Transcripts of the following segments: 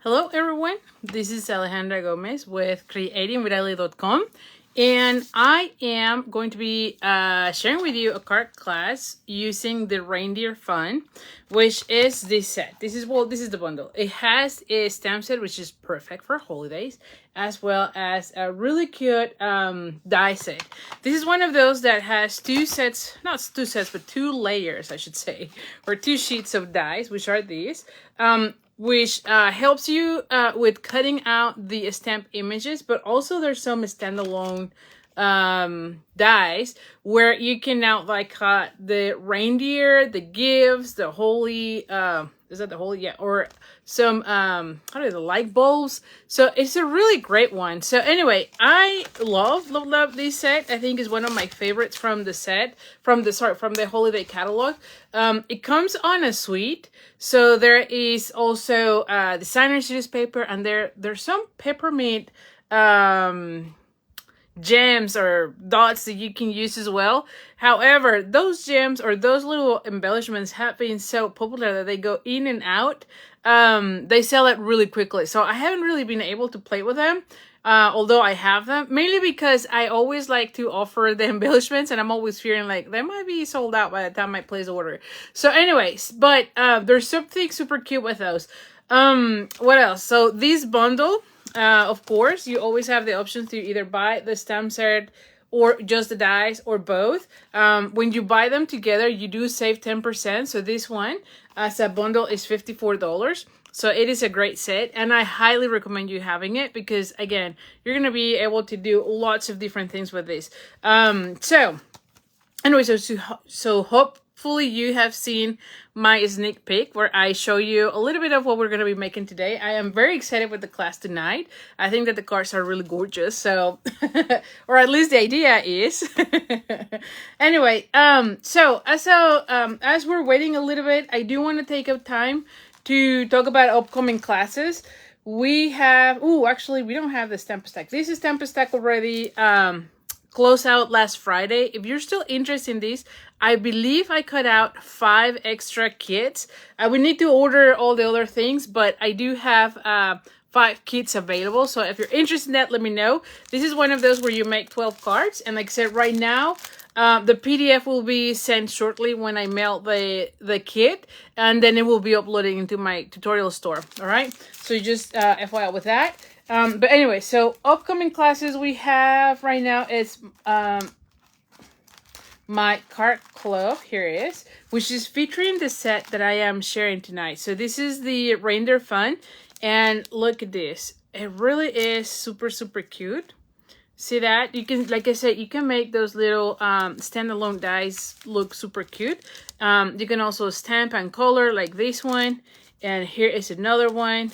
Hello, everyone. This is Alejandra Gomez with creatingwithali.com, and I am going to be sharing with you a card class using the Reindeer Fun, which is this set. This is the bundle. It has a stamp set, which is perfect for holidays, as well as a really cute die set. This is one of those that has two layers, I should say, or two sheets of dies, which are these. Which helps you with cutting out the stamp images, but also there's some standalone dies where you can now like cut the reindeer, the gifts, the holy is that the holy, yeah, or some the light bulbs. So it's a really great one. So anyway, I love this set. I think is one of my favorites from the set, from the holiday catalog. It comes on a suite, so there is also designer's newspaper, and there's some peppermint gems or dots that you can use as well. However, those gems or those little embellishments have been so popular that they go in and out. They sell it really quickly, so I haven't really been able to play with them. Although I have them, mainly because I always like to offer the embellishments, and I'm always fearing like they might be sold out by the time I place the order. So anyways, but there's something super cute with those. What else? So this bundle, of course, you always have the option to either buy the stamp set or just the dies or both. When you buy them together, you do save 10%. So this one as a bundle is $54. So it is a great set, and I highly recommend you having it because, again, you're going to be able to do lots of different things with this. So anyway, so hopefully you have seen my sneak peek where I show you a little bit of what we're going to be making today. I am very excited with the class tonight. I think that the cards are really gorgeous, so or at least the idea is. Anyway, so as we're waiting a little bit, I do want to take up time to talk about upcoming classes. We have, actually, we don't have the stamp stack. This is stamp stack already closed out last Friday. If you're still interested in this, I believe I cut out 5 extra kits. I would need to order all the other things, but I do have 5 kits available. So if you're interested in that, let me know. This is one of those where you make 12 cards. And like I said, right now, the PDF will be sent shortly when I mail the kit, and then it will be uploaded into my tutorial store. All right, so just FYI with that. But anyway, so upcoming classes we have right now is my card club. Here it is, which is featuring the set that I am sharing tonight. So this is the Reindeer Fun, and look at this. It really is super cute. See that? You can, like I said, you can make those little standalone dies look super cute. You can also stamp and color like this one. And here is another one.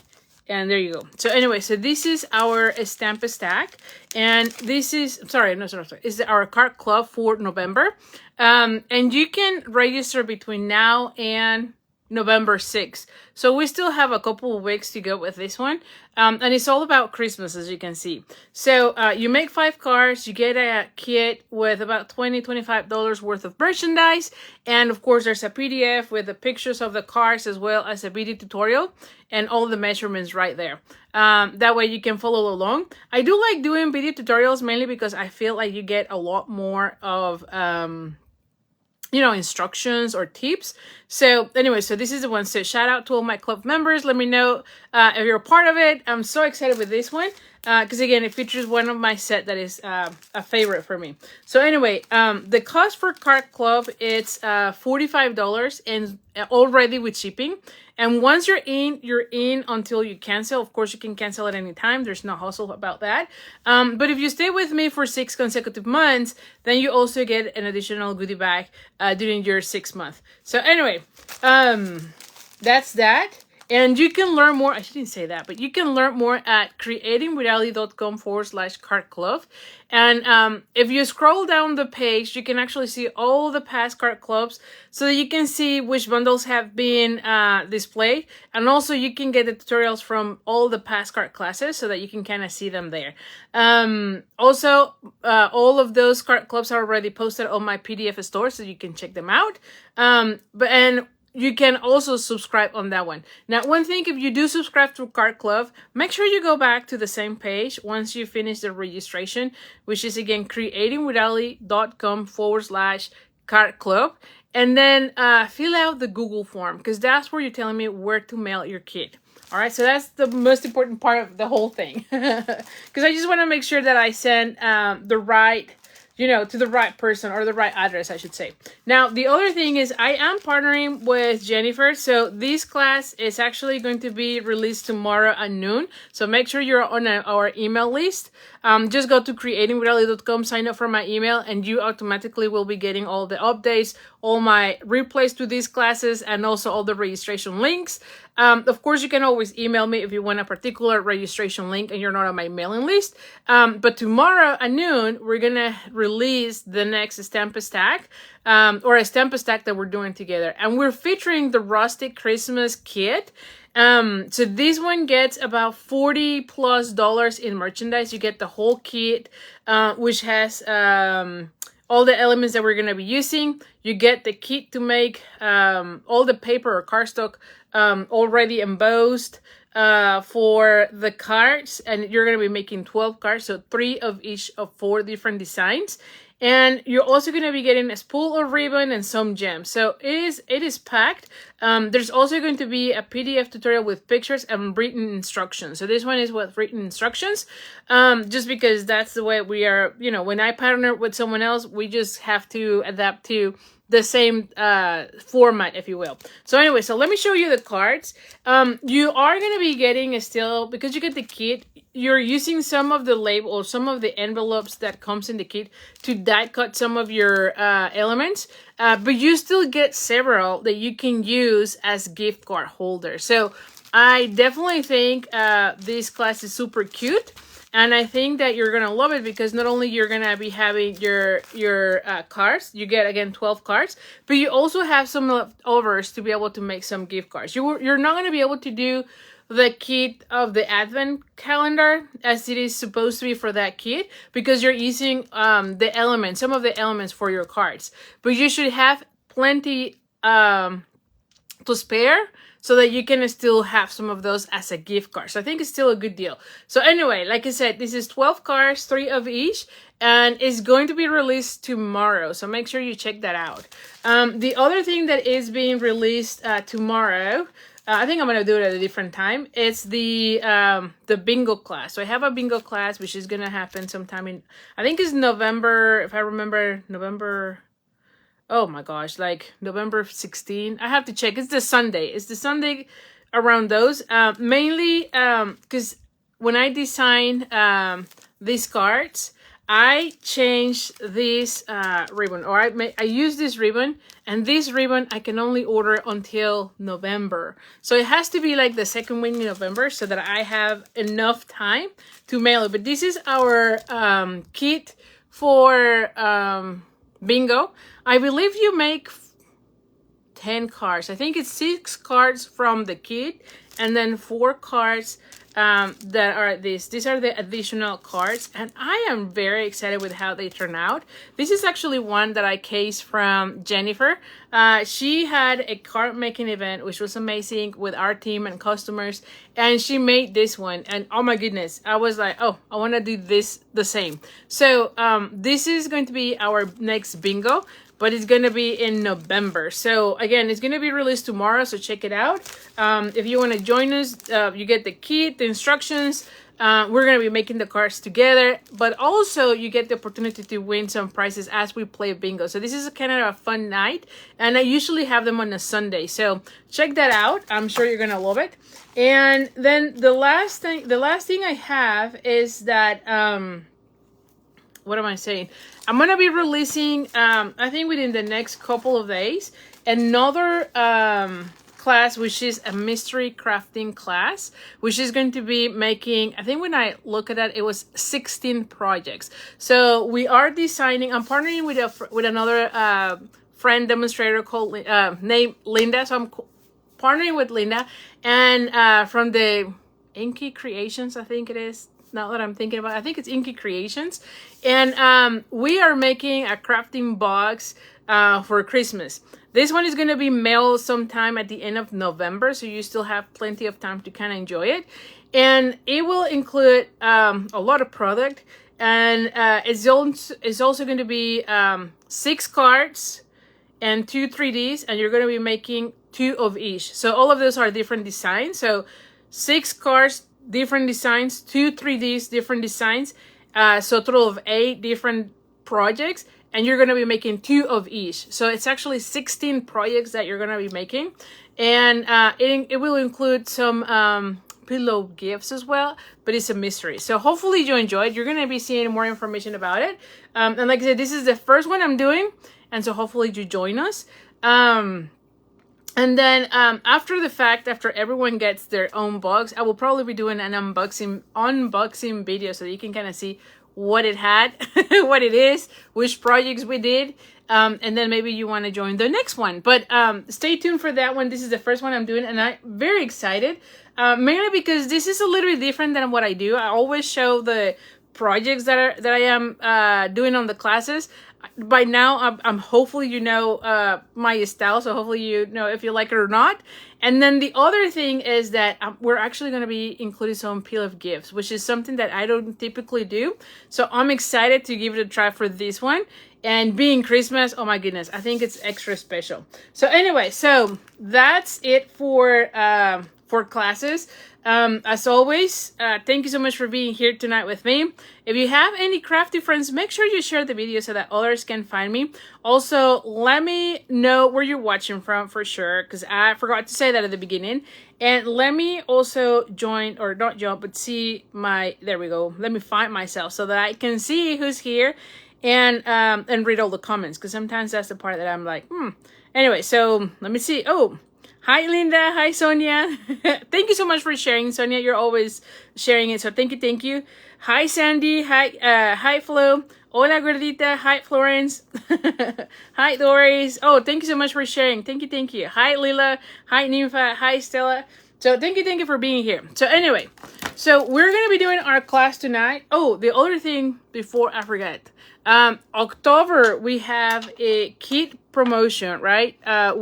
And there you go. So anyway, so this is our stamp stack. And this is, sorry. Is our card club for November. And you can register between now and November 6th. So we still have a couple of weeks to go with this one. And it's all about Christmas, as you can see. So you make 5 cards, you get a kit with about $25 worth of merchandise. And of course, there's a PDF with the pictures of the cards as well as a video tutorial and all the measurements right there. That way you can follow along. I do like doing video tutorials mainly because I feel like you get a lot more of instructions or tips. So anyway, so this is the one. So shout out to all my club members. Let me know if you're a part of it. I'm so excited with this one because again, it features one of my set that is a favorite for me. So anyway, the cost for card club, it's $45 and already with shipping. And once you're in until you cancel. Of course, you can cancel at any time. There's no hustle about that. But if you stay with me for 6 consecutive months, then you also get an additional goodie bag during your 6th month. So anyway, that's that. And you can learn more. I shouldn't say that, but you can learn more at creatingwithali.com/card club. And if you scroll down the page, you can actually see all the past card clubs so that you can see which bundles have been displayed. And also you can get the tutorials from all the past card classes so that you can kind of see them there. Also, all of those card clubs are already posted on my PDF store so you can check them out. you can also subscribe on that one. Now, one thing, if you do subscribe to Card Club, make sure you go back to the same page once you finish the registration, which is again creatingwithali.com/Card Club. And then fill out the Google form, because that's where you're telling me where to mail your kit. All right, so that's the most important part of the whole thing. Because I just want to make sure that I send the right, to the right person, or the right address, I should say. Now, the other thing is I am partnering with Jennifer. So this class is actually going to be released tomorrow at noon. So make sure you're on our email list. Just go to creatingwithali.com, sign up for my email, and you automatically will be getting all the updates, all my replays to these classes, and also all the registration links. Of course, you can always email me if you want a particular registration link and you're not on my mailing list. But tomorrow at noon, we're going to release the next Stamp Stack, or a Stamp Stack that we're doing together. And we're featuring the Rustic Christmas Kit. So this one gets about $40+ in merchandise. You get the whole kit, which has all the elements that we're going to be using. You get the kit to make all the paper or cardstock already embossed for the cards, and you're going to be making 12 cards, so 3 of each of 4 different designs. And you're also going to be getting a spool of ribbon and some gems. So it is packed. There's also going to be a PDF tutorial with pictures and written instructions. So this one is with written instructions, just because that's the way we are. When I partner with someone else, we just have to adapt to the same format, if you will. So anyway, so let me show you the cards. You are going to be getting still, because you get the kit, you're using some of the label or some of the envelopes that comes in the kit to die cut some of your elements, but you still get several that you can use as gift card holders. So I definitely think this class is super cute. And I think that you're going to love it, because not only you're going to be having your cards, you get, again, 12 cards, but you also have some leftovers to be able to make some gift cards. You're not going to be able to do the kit of the advent calendar as it is supposed to be for that kit, because you're using the elements, some of the elements for your cards. But you should have plenty to spare, so that you can still have some of those as a gift card. So I think it's still a good deal. So anyway, like I said, this is 12 cards, 3 of each, and it's going to be released tomorrow. So make sure you check that out. The other thing that is being released tomorrow, I think I'm going to do it at a different time. It's the bingo class. So I have a bingo class, which is going to happen sometime in, I think it's November, if I remember, November... Oh my gosh, like November 16. I have to check. It's the Sunday. It's the Sunday around those. Mainly because when I design these cards, I changed this ribbon, or I use this ribbon, and this ribbon I can only order until November. So it has to be like the second week in November, so that I have enough time to mail it. But this is our kit for bingo. I believe you make 10 cards. I think it's 6 cards from the kit, and then 4 cards that are these. These are the additional cards, and I am very excited with how they turn out. This is actually one that I cased from Jennifer. She had a card making event, which was amazing, with our team and customers, and she made this one, and oh my goodness, I was like, oh, I want to do this the same. So this is going to be our next bingo, but it's going to be in November. So again, it's going to be released tomorrow, so check it out. If you want to join us, you get the kit, the instructions. We're going to be making the cards together, but also you get the opportunity to win some prizes as we play bingo. So this is kind of a fun night, and I usually have them on a Sunday. So check that out. I'm sure you're going to love it. And then the last thing I have is that, what am I saying? I'm going to be releasing, I think within the next couple of days, another class, which is a mystery crafting class, which is going to be making, I think when I look at that, it was 16 projects. So we are designing, I'm partnering with another friend demonstrator called, named Linda. So I'm partnering with Linda, and from the Inky Creations, I think it is. now that I'm thinking about it. I think it's Inky Creations. And we are making a crafting box for Christmas. This one is going to be mailed sometime at the end of November, so you still have plenty of time to kind of enjoy it. And it will include a lot of product. And it's also going to be 6 cards and 2 3Ds, and you're going to be making 2 of each. So all of those are different designs. So 6 cards, different designs, 2 3Ds, different designs. So a total of 8 different projects, and you're going to be making 2 of each. So it's actually 16 projects that you're going to be making. And it will include some pillow gifts as well, but it's a mystery. So hopefully you enjoy it. You're going to be seeing more information about it. And like I said, this is the first one I'm doing. And so hopefully you join us. And then after the fact, after everyone gets their own box, I will probably be doing an unboxing video so that you can kind of see what it had, what it is, which projects we did. And then maybe you want to join the next one. But stay tuned for that one. This is the first one I'm doing, and I'm very excited. Mainly because this is a little bit different than what I do. I always show the projects that I am doing on the classes. By now, I'm hopefully you know my style, so hopefully you know if you like it or not. And then the other thing is that we're actually going to be including some peel of gifts, which is something that I don't typically do. So I'm excited to give it a try for this one. And being Christmas, oh my goodness, I think it's extra special. So anyway, so that's it for classes. As always, thank you so much for being here tonight with me. If you have any crafty friends, make sure you share the video so that others can find me. Also, let me know where you're watching from for sure, because I forgot to say that at the beginning. And let me also join, or not join, but see my, there we go. Let me find myself so that I can see who's here and read all the comments, because sometimes that's the part that I'm like, Anyway, so let me see. Oh, hi, Linda. Hi, Sonia. Thank you so much for sharing, Sonia. You're always sharing it, so thank you, thank you. Hi, Sandy. Hi, Flo. Hola, Gordita. Hi, Florence. Hi, Doris. Oh, thank you so much for sharing. Thank you, thank you. Hi, Lila. Hi, Nympha. Hi, Stella. So thank you for being here. So anyway, so we're going to be doing our class tonight. Oh, the other thing before I forget. October, we have a kit promotion, right? I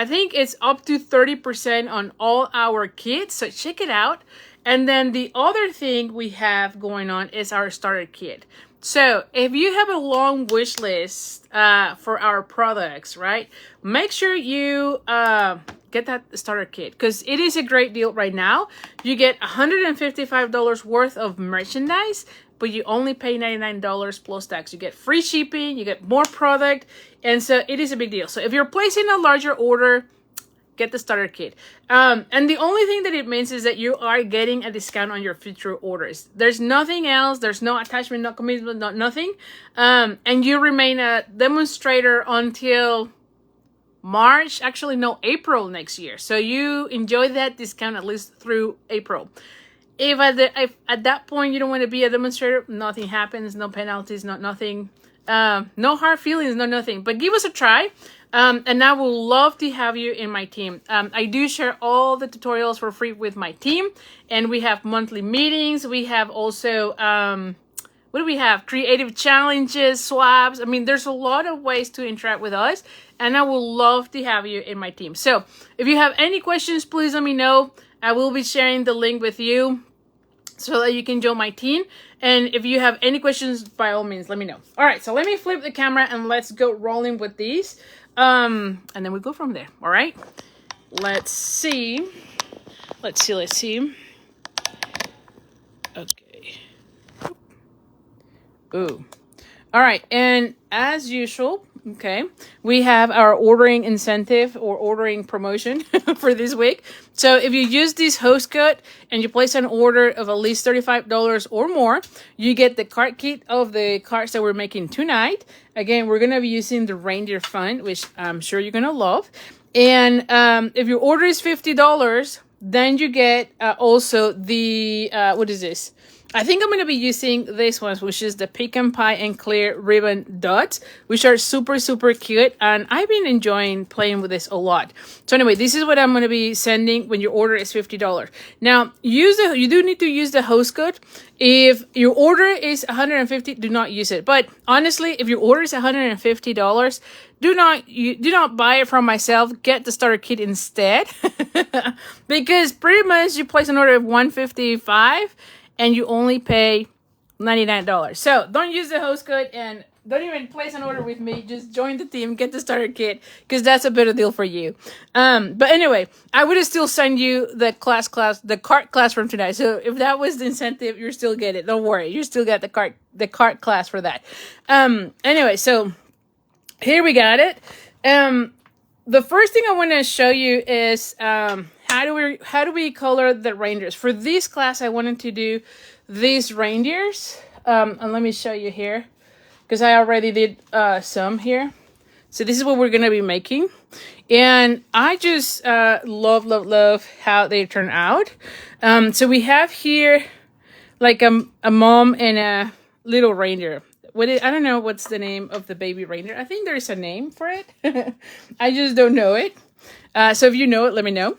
think it's up to 30% on all our kits. So check it out. And then the other thing we have going on is our starter kit. So if you have a long wish list for our products, right, make sure you get that starter kit, because it is a great deal right now. You get $155 worth of merchandise, but you only pay $99 plus tax. You get free shipping, you get more product, and so it is a big deal. So if you're placing a larger order, get the starter kit. And the only thing that it means is that you are getting a discount on your future orders. There's nothing else. There's no attachment, no commitment, nothing. And you remain a demonstrator until March, actually no, April next year. So you enjoy that discount at least through April. If at that point you don't want to be a demonstrator, nothing happens, no penalties, nothing, no hard feelings, no nothing. But give us a try. And I would love to have you in my team. I do share all the tutorials for free with my team, and we have monthly meetings. We have also, what do we have? Creative challenges, swaps. I mean, there's a lot of ways to interact with us, and I would love to have you in my team. So if you have any questions, please let me know. I will be sharing the link with you so that you can join my team. And if you have any questions, by all means, let me know. All right, so let me flip the camera and let's go rolling with these. And then we go from there. All right. Let's see. Let's see. Okay. Ooh. All right. And as usual, okay, we have our ordering incentive or ordering promotion for this week. So if you use this host code and you place an order of at least $35 or more, you get the card kit of the cards that we're making tonight. Again, we're going to be using the Reindeer Fun, which I'm sure you're going to love. And if your order is $50, then you get also the, what is this? I think I'm going to be using this one, which is the Pecan Pie and Clear Ribbon Dots, which are super, super cute. And I've been enjoying playing with this a lot. So anyway, this is what I'm going to be sending when your order is $50. Now, you do need to use the host code. If your order is $150, do not use it. But honestly, if your order is $150, do not buy it from myself. Get the starter kit instead. Because pretty much you place an order of $155 and you only pay $99. So don't use the host code and don't even place an order with me. Just join the team, get the starter kit, because that's a better deal for you. But anyway, I would have still send you the cart class from tonight. So if that was the incentive, you still get it. Don't worry, you still get the cart class for that. Anyway, so here we got it. The first thing I want to show you is how do we color the reindeers. For this class, I wanted to do these reindeers. And let me show you here, because I already did some here. So this is what we're going to be making. And I just love how they turn out. So we have here like a mom and a little reindeer. I don't know what's the name of the baby reindeer. I think there's a name for it. I just don't know it. So if you know it, let me know.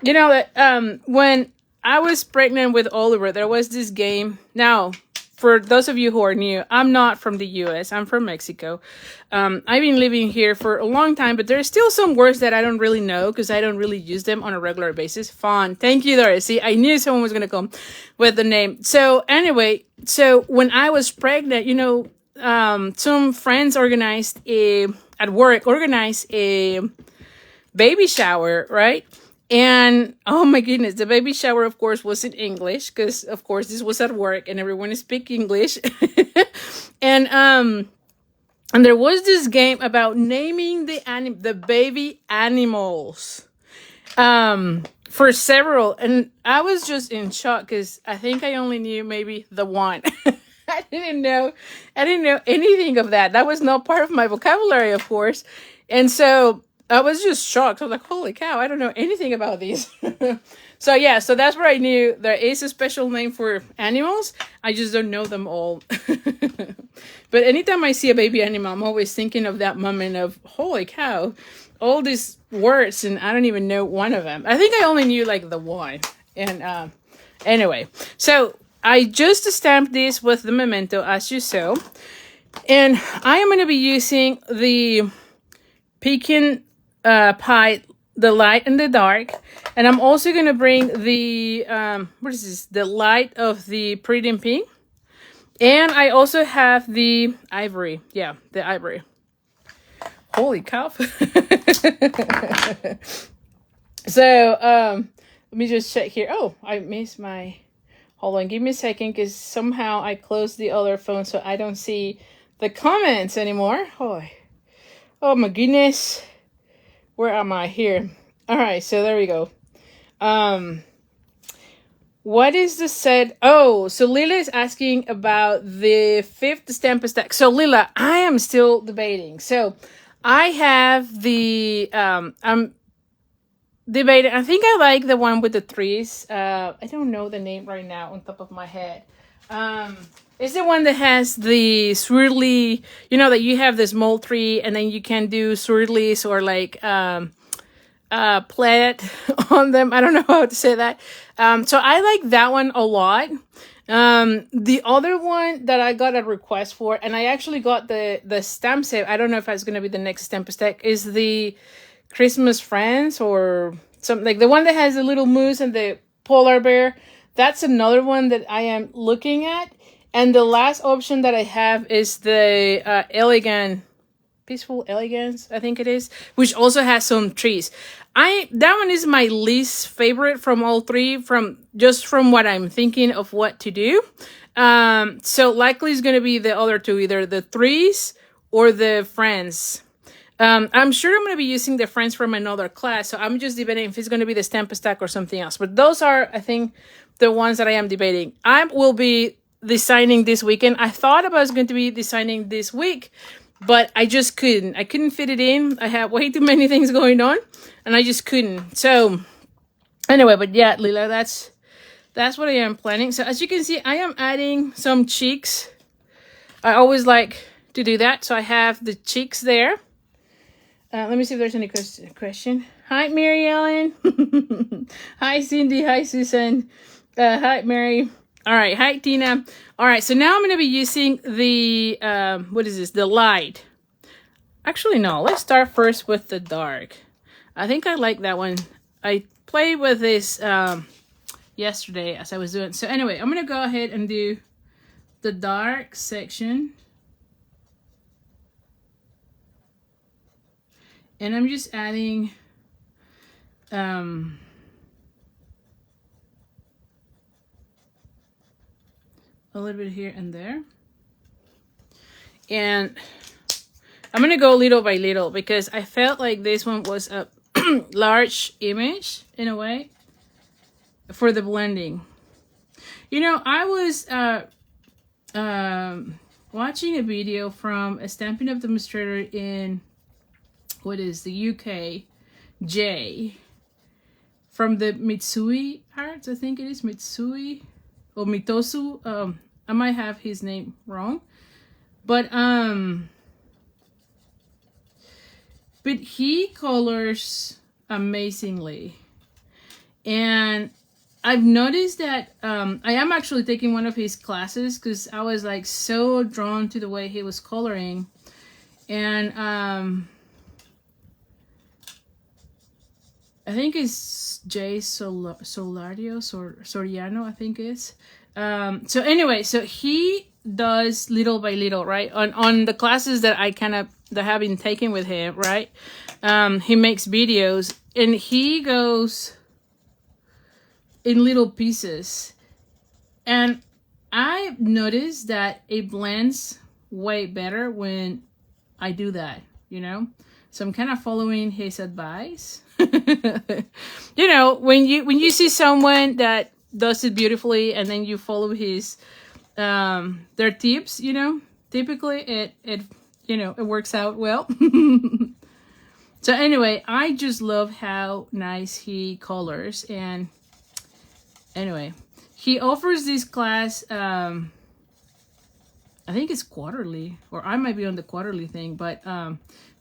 You know that when I was pregnant with Oliver, there was this game. Now, for those of you who are new, I'm not from the US. I'm from Mexico. I've been living here for a long time, but there's still some words that I don't really know because I don't really use them on a regular basis. Fawn. Thank you, Doris. See, I knew someone was going to come with the name. So anyway, so when I was pregnant, some friends at work organized a baby shower, right? And oh my goodness, the baby shower, of course, was in English because, of course, this was at work and everyone speaks English. and there was this game about naming the baby animals for several. And I was just in shock because I think I only knew maybe the one. I didn't know anything of that. That was not part of my vocabulary, of course. And so I was just shocked. I was like, holy cow, I don't know anything about these. So yeah, so that's where I knew there is a special name for animals. I just don't know them all. But anytime I see a baby animal, I'm always thinking of that moment of, holy cow, all these words and I don't even know one of them. I think I only knew like the one. And anyway, so I just stamped this with the memento as you saw. And I am going to be using the Pecan Pie, the light and the dark. And I'm also going to bring the, what is this? The light of the Pretty in Pink. And I also have the ivory. Yeah, the ivory. Holy cow. So, let me just check here. Oh, I missed my... Hold on, give me a second, because somehow I closed the other phone so I don't see the comments anymore. Oh my goodness. Where am I? Here. All right, so there we go. What is the set? Oh, so Lila is asking about the 5th stamp stack. So Lila, I am still debating. So I have the, I'm debating. I think I like the one with the 3s. I don't know the name right now on top of my head. It's the one that has the swirly, that you have this small tree and then you can do swirlies or like plaid on them. I don't know how to say that. So I like that one a lot. The other one that I got a request for, and I actually got the stamp set. I don't know if it's going to be the next stamp stack, is the Christmas Friends or something, like the one that has the little moose and the polar bear. That's another one that I am looking at. And the last option that I have is the Peaceful Elegance, I think it is, which also has some trees. That one is my least favorite from all three, from what I'm thinking of what to do. So likely it's going to be the other two, either the 3s or the Friends. I'm sure I'm going to be using the Friends from another class, so I'm just debating if it's going to be the stamp stack or something else. But those are, I think, the ones that I am debating. I will be designing this weekend. I thought I was going to be designing this week, but I just couldn't. I couldn't fit it in. I had way too many things going on, and I just couldn't. So, anyway, but yeah, Lila, that's that's what I am planning. So as you can see, I am adding some cheeks. I always like to do that. So I have the cheeks there. Let me see if there's any question. Hi, Mary Ellen. Hi, Cindy. Hi, Susan. Hi, Mary. All right. Hi, Tina. All right. So now I'm going to be using the, what is this? The light. Actually, no. Let's start first with the dark. I think I like that one. I played with this yesterday as I was doing. So anyway, I'm going to go ahead and do the dark section. And I'm just adding a little bit here and there. And I'm going to go little by little because I felt like this one was a large image in a way for the blending. You know, I was watching a video from a stamping of demonstrator in what is the UK, Jay, from the Mitsui Arts, I think it is Mitsui or Mitosu. I might have his name wrong, but he colors amazingly, and I've noticed that I am actually taking one of his classes because I was like so drawn to the way he was coloring, and I think it's Jay Solario Soriano, I think it's. So anyway, so he does little by little, right? On the classes that I have been taking with him, right? He makes videos and he goes in little pieces. And I've noticed that it blends way better when I do that, you know? So I'm kind of following his advice. You know, when you see someone that does it beautifully and then you follow his their tips, you know, typically it you know, it works out well. So anyway, I just love how nice he colors. And anyway, he offers this class, I think it's quarterly, or I might be on the quarterly thing, but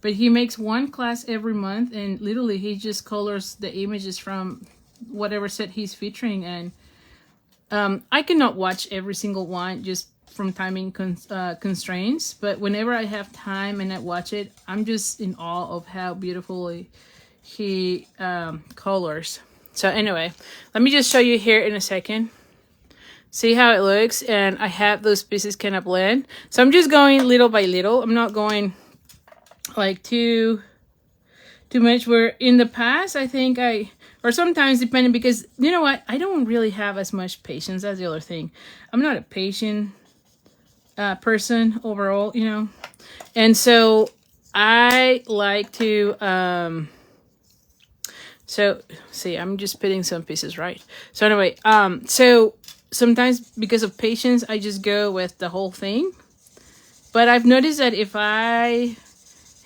he makes one class every month, and literally he just colors the images from whatever set he's featuring. And I cannot watch every single one just from timing constraints, but whenever I have time and I watch it, I'm just in awe of how beautifully he colors. So anyway, let me just show you here in a second. See how it looks, and I have those pieces kind of blend. So I'm just going little by little. I'm not going like too much, where in the past I think or sometimes depending, because you know what, I don't really have as much patience. That's the other thing. I'm not a patient person overall, you know, and so I like to so see, I'm just putting some pieces, right? So anyway, so sometimes because of patience I just go with the whole thing, but I've noticed that if I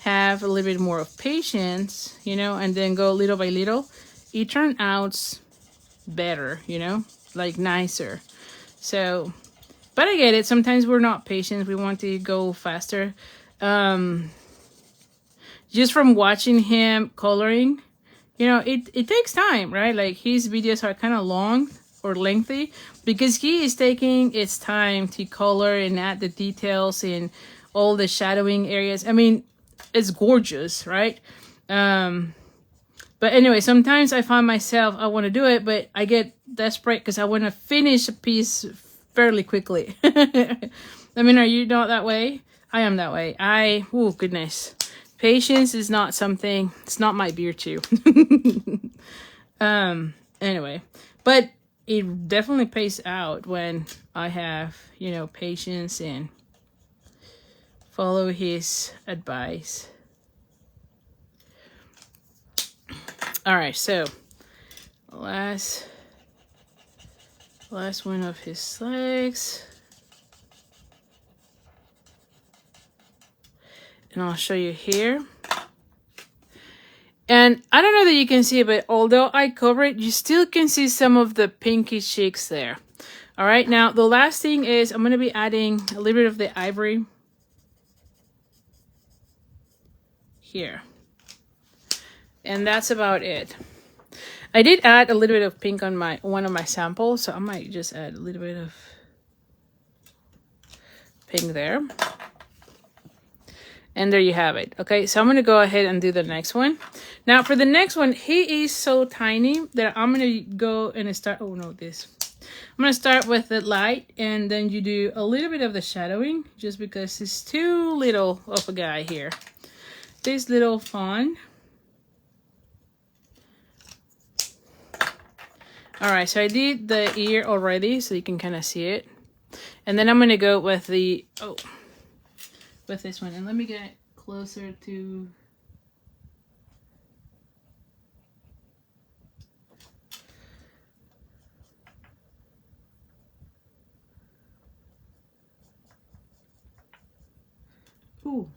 have a little bit more of patience, you know, and then go little by little, it turns out better, you know, like nicer. So, but I get it. Sometimes we're not patient. We want to go faster. Just from watching him coloring, you know, it takes time, right? Like his videos are kind of long or lengthy because he is taking his time to color and add the details in all the shadowing areas. I mean, it's gorgeous, right? But anyway, sometimes I find myself, I want to do it, but I get desperate because I want to finish a piece fairly quickly. I mean, are you not that way? I am that way. Oh goodness. Patience is not something, it's not my beer too. Anyway, but it definitely pays out when I have, you know, patience and follow his advice. All right, so last one of his legs, and I'll show you here. And I don't know that you can see it, but although I cover it, you still can see some of the pinky cheeks there. All right, now the last thing is I'm going to be adding a little bit of the ivory here. And that's about it. I did add a little bit of pink on one of my samples, so I might just add a little bit of pink there. And there you have it. Okay, so I'm going to go ahead and do the next one. Now, for the next one, he is so tiny that I'm going to go and start... Oh, no, this. I'm going to start with the light, and then you do a little bit of the shadowing, just because he's too little of a guy here. This little fawn. Alright, so I did the ear already, so you can kind of see it. And then I'm going to go with the... Oh, with this one. And let me get closer to... Ooh.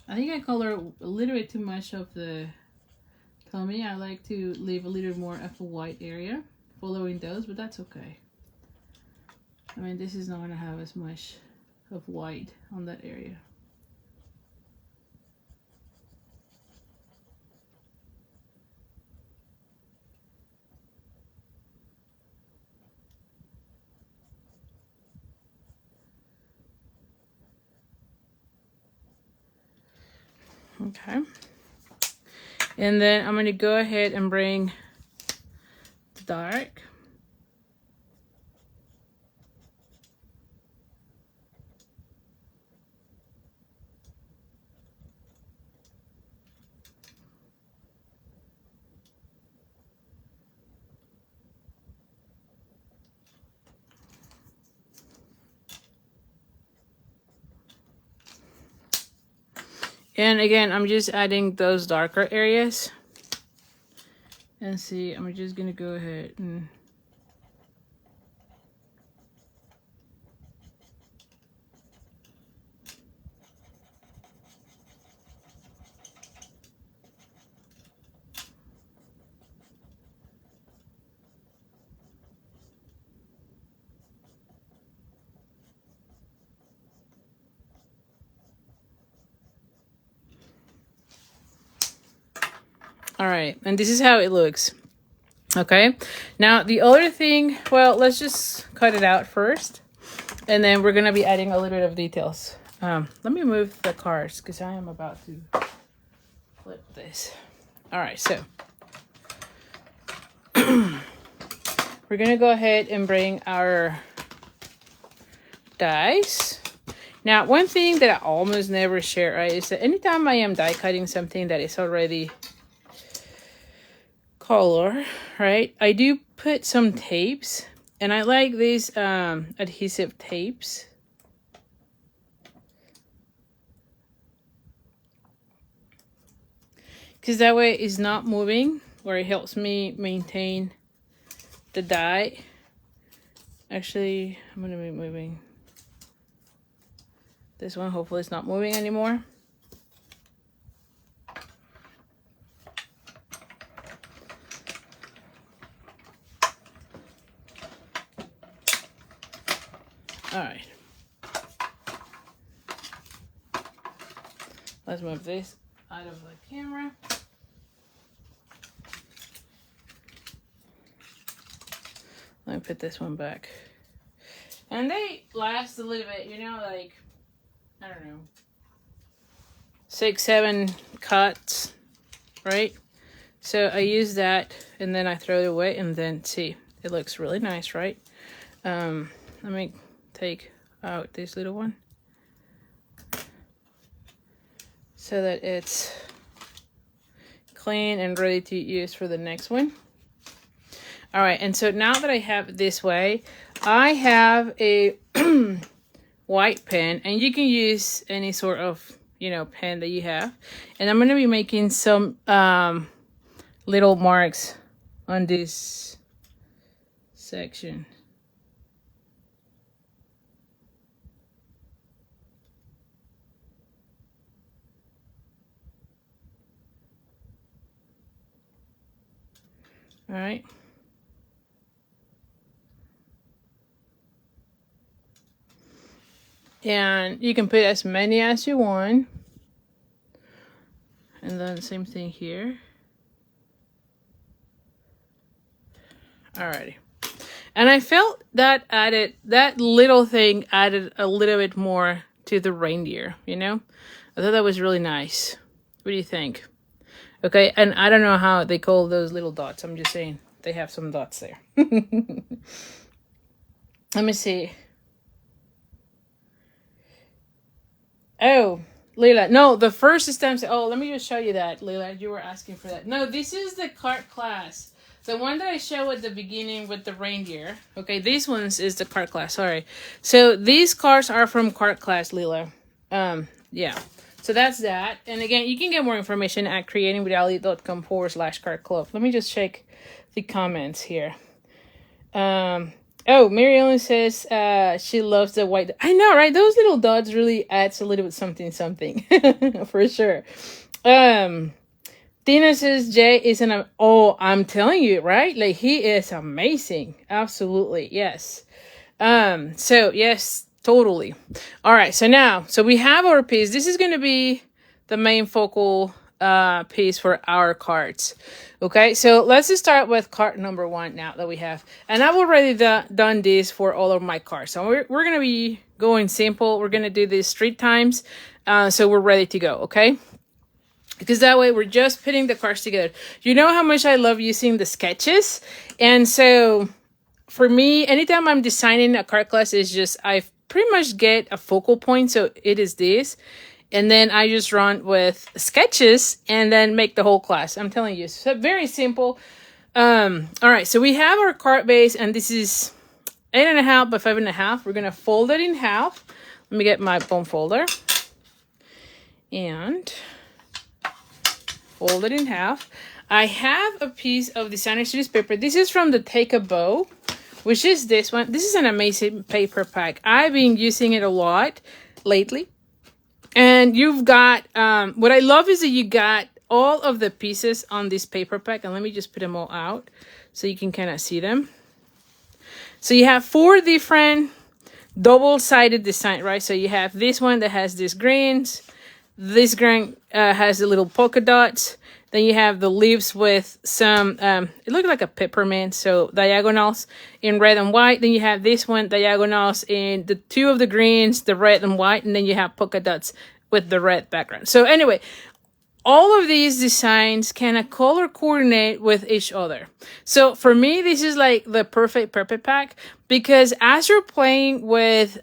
I think I color a little bit too much of the tummy. I like to leave a little more of a white area following those, but that's okay. I mean, this is not going to have as much of white on that area. Okay. And then I'm going to go ahead and bring the dark. And again, I'm just adding those darker areas. And see, I'm just going to go ahead and... All right, and this is how it looks. Okay, now the other thing, well, let's just cut it out first, and then we're gonna be adding a little bit of details. Let me move the cards because I am about to flip this. All right, so we're gonna go ahead and bring our dies. Now, one thing that I almost never share, right, is that anytime I am die cutting something that is already color, right, I do put some tapes, and I like these adhesive tapes. Because that way it's not moving, or it helps me maintain the die. Actually, I'm going to be moving this one. Hopefully it's not moving anymore. All right. Let's move this out of the camera. Let me put this one back. And they last a little bit, you know, like, I don't know, 6, 7 cuts, right? So I use that, and then I throw it away, and then see, it looks really nice, right? Let me take out this little one so that it's clean and ready to use for the next one. All right, and so now that I have it this way, I have a white pen, and you can use any sort of, you know, pen that you have. And I'm going to be making some little marks on this section. All right. And you can put as many as you want. And then same thing here. Alrighty. And I felt that little thing added a little bit more to the reindeer, you know? I thought that was really nice. What do you think? Okay, and I don't know how they call those little dots. I'm just saying they have some dots there. Let me see. Oh, Leila. No, the first stamp. Oh, let me just show you that, Leila. You were asking for that. No, this is the cart class. The one that I showed at the beginning with the reindeer. Okay, these ones is the cart class. Sorry. So these cards are from cart class, Leila. Yeah. So that's that. And again, you can get more information at creatingwithali.com/cart club. Let me just check the comments here. Oh, Mary Ellen says she loves the white. I know, right? Those little dots really adds a little bit something for sure. Tina says Jay is I'm telling you, right? Like he is amazing. Absolutely. Yes. So yes, totally. All right. So we have our piece. This is going to be the main focal piece for our cards. Okay, so let's just start with card number 1 now that we have. And I've already done this for all of my cards. So we're going to be going simple. We're going to do this 3 times. So we're ready to go, okay? Because that way we're just putting the cards together. You know how much I love using the sketches. And so for me, anytime I'm designing a card class, is just I pretty much get a focal point. So it is this. And then I just run with sketches and then make the whole class. I'm telling you, so very simple. All right, so we have our card base, and this is 8.5 by 5.5. We're gonna fold it in half. Let me get my bone folder and fold it in half. I have a piece of designer series paper. This is from the Take a Bow, which is this one. This is an amazing paper pack. I've been using it a lot lately. And you've got, what I love is that you got all of the pieces on this paper pack. And let me just put them all out so you can kind of see them. So you have 4 different double-sided design, right? So you have this one that has these greens. This green has the little polka dots. Then you have the leaves with some, it looks like a peppermint, so diagonals in red and white. Then you have this one, diagonals in the 2 of the greens, the red and white, and then you have polka dots with the red background. So anyway, all of these designs can color coordinate with each other. So for me, this is like the perfect paper pack, because as you're playing with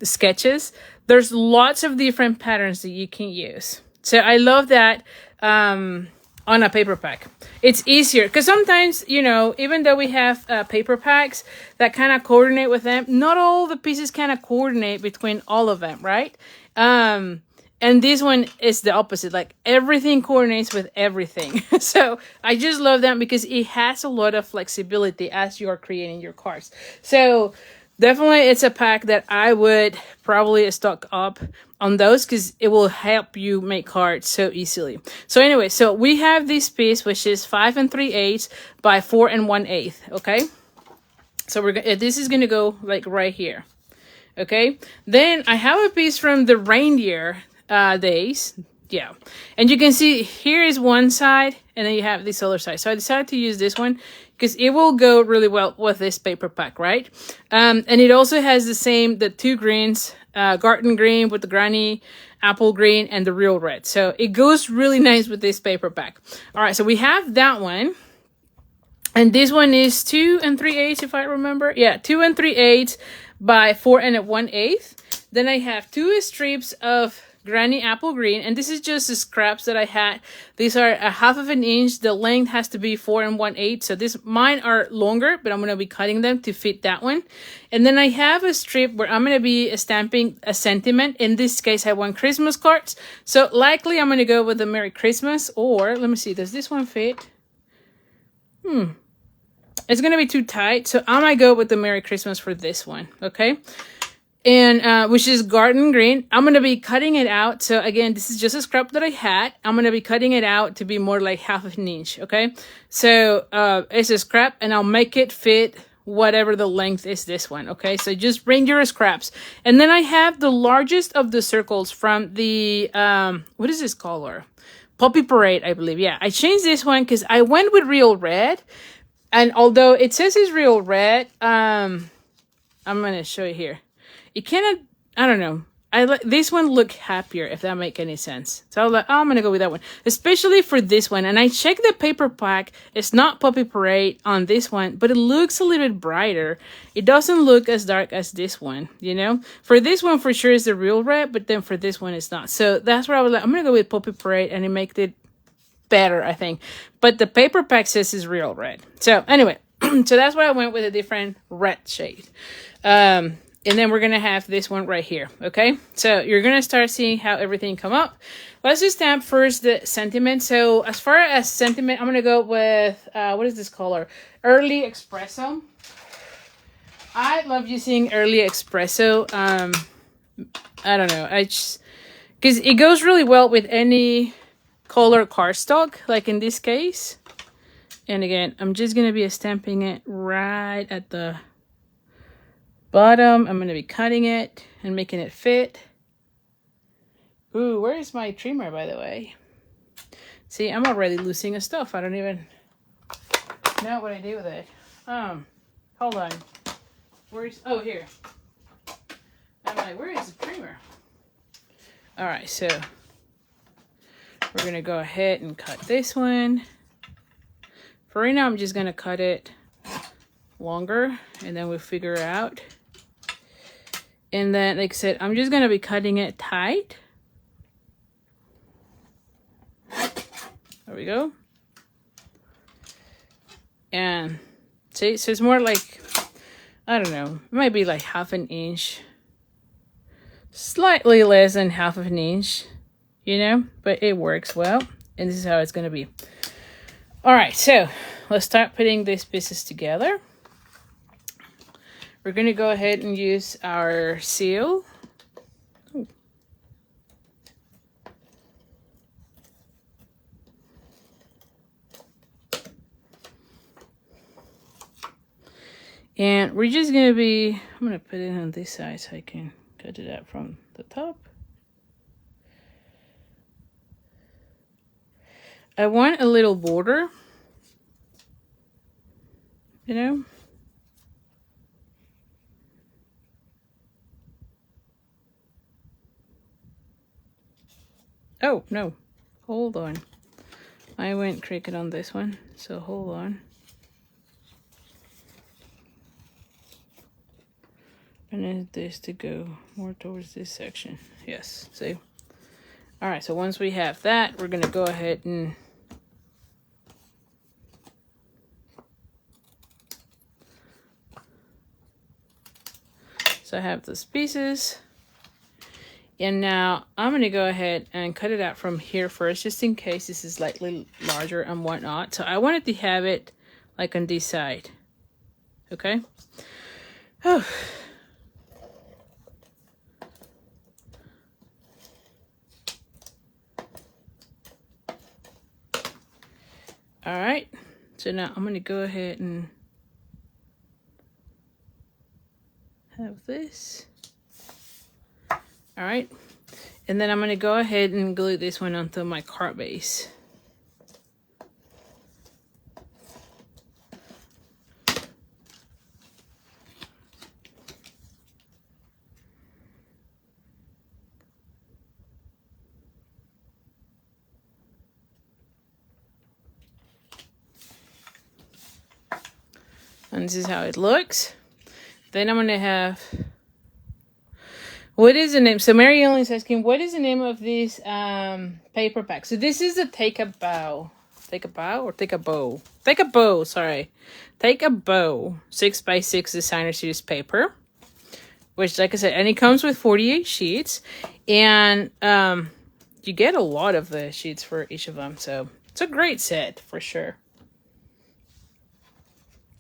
sketches, there's lots of different patterns that you can use. So I love that on a paper pack. It's easier because sometimes, you know, even though we have paper packs that kind of coordinate with them, not all the pieces kind of coordinate between all of them, right? And this one is the opposite. Like everything coordinates with everything. So I just love that because it has a lot of flexibility as you are creating your cards. So definitely it's a pack that I would probably stock up on those because it will help you make cards so easily. So anyway, so we have this piece, which is 5 3/8 by 4 1/8. Okay. So this is going to go like right here. Okay. Then I have a piece from the reindeer days. Yeah. And you can see here is one side and then you have this other side. So I decided to use this one because it will go really well with this paper pack, right? And it also has the 2 greens, garden green with the granny apple green and the real red. So it goes really nice with this paper pack. All right, so we have that one. And this one is 2 3/8, if I remember. Yeah, 2 3/8 by 4 1/8. Then I have 2 strips of granny apple green, and this is just the scraps that I had. These are 1/2 inch. The length has to be 4 1/8. So mine are longer, but I'm going to be cutting them to fit that one. And then I have a strip where I'm going to be stamping a sentiment. In this case, I want Christmas cards. So likely I'm going to go with the Merry Christmas, or let me see, does this one fit? It's going to be too tight. So I might go with the Merry Christmas for this one. Okay. and which is garden green. I'm going to be cutting it out. So again, this is just a scrap that I had. I'm going to be cutting it out to be more like 1/2 inch. Okay. So it's a scrap and I'll make it fit whatever the length is this one. Okay. So just bring your scraps. And then I have the largest of the circles from the, what is this color? Poppy Parade, I believe. Yeah. I changed this one because I went with real red. And although it says it's real red, I'm going to show you here. It kind of, I don't know. This one look happier, if that make any sense. So I was like, oh, I'm going to go with that one. Especially for this one. And I checked the paper pack. It's not Poppy Parade on this one, but it looks a little bit brighter. It doesn't look as dark as this one, you know? For this one, for sure, is the real red, but then for this one, it's not. So that's where I was like, I'm going to go with Poppy Parade, and it makes it better, I think. But the paper pack says it's real red. So anyway, so that's why I went with a different red shade. And then we're going to have this one right here, okay? So you're going to start seeing how everything come up. Let's just stamp first the sentiment. So as far as sentiment, I'm going to go with, what is this color? Early Espresso. I love using Early Espresso. I don't know. Because it goes really well with any color cardstock, like in this case. And again, I'm just going to be stamping it right at the bottom. I'm going to be cutting it and making it fit. Ooh, where is my trimmer, by the way? See, I'm already losing a stuff. I don't even know what I do with it. Hold on. Oh, here. I'm like, where is the trimmer? All right, so we're going to go ahead and cut this one. For right now, I'm just going to cut it longer, and then we'll figure it out. And then, like I said, I'm just going to be cutting it tight. There we go. And see, so it's more like, I don't know, it might be like 1/2 inch. Slightly less than 1/2 inch, you know, but it works well. And this is how it's going to be. All right, so let's start putting these pieces together. We're going to go ahead and use our seal. Ooh. And we're just going to be, I'm going to put it on this side so I can cut it out from the top. I want a little border, you know. Oh, no. Hold on. I went crooked on this one, so hold on. I need this to go more towards this section. Yes, see? All right, so once we have that, we're going to go ahead and so I have those pieces. And now I'm going to go ahead and cut it out from here first, just in case this is slightly larger and whatnot. So I wanted to have it like on this side. Okay. Oh. All right. So now I'm going to go ahead and have this. All right, and then I'm going to go ahead and glue this one onto my card base. And this is how it looks. Then I'm going to have, what is the name? So Mary Ellen is asking, what is the name of this paper pack? So this is the Take a Bow. Take a Bow or Take a Bow? Take a Bow, sorry. Take a Bow 6x6 designer series paper. Which, like I said, and it comes with 48 sheets. And you get a lot of the sheets for each of them. So it's a great set for sure.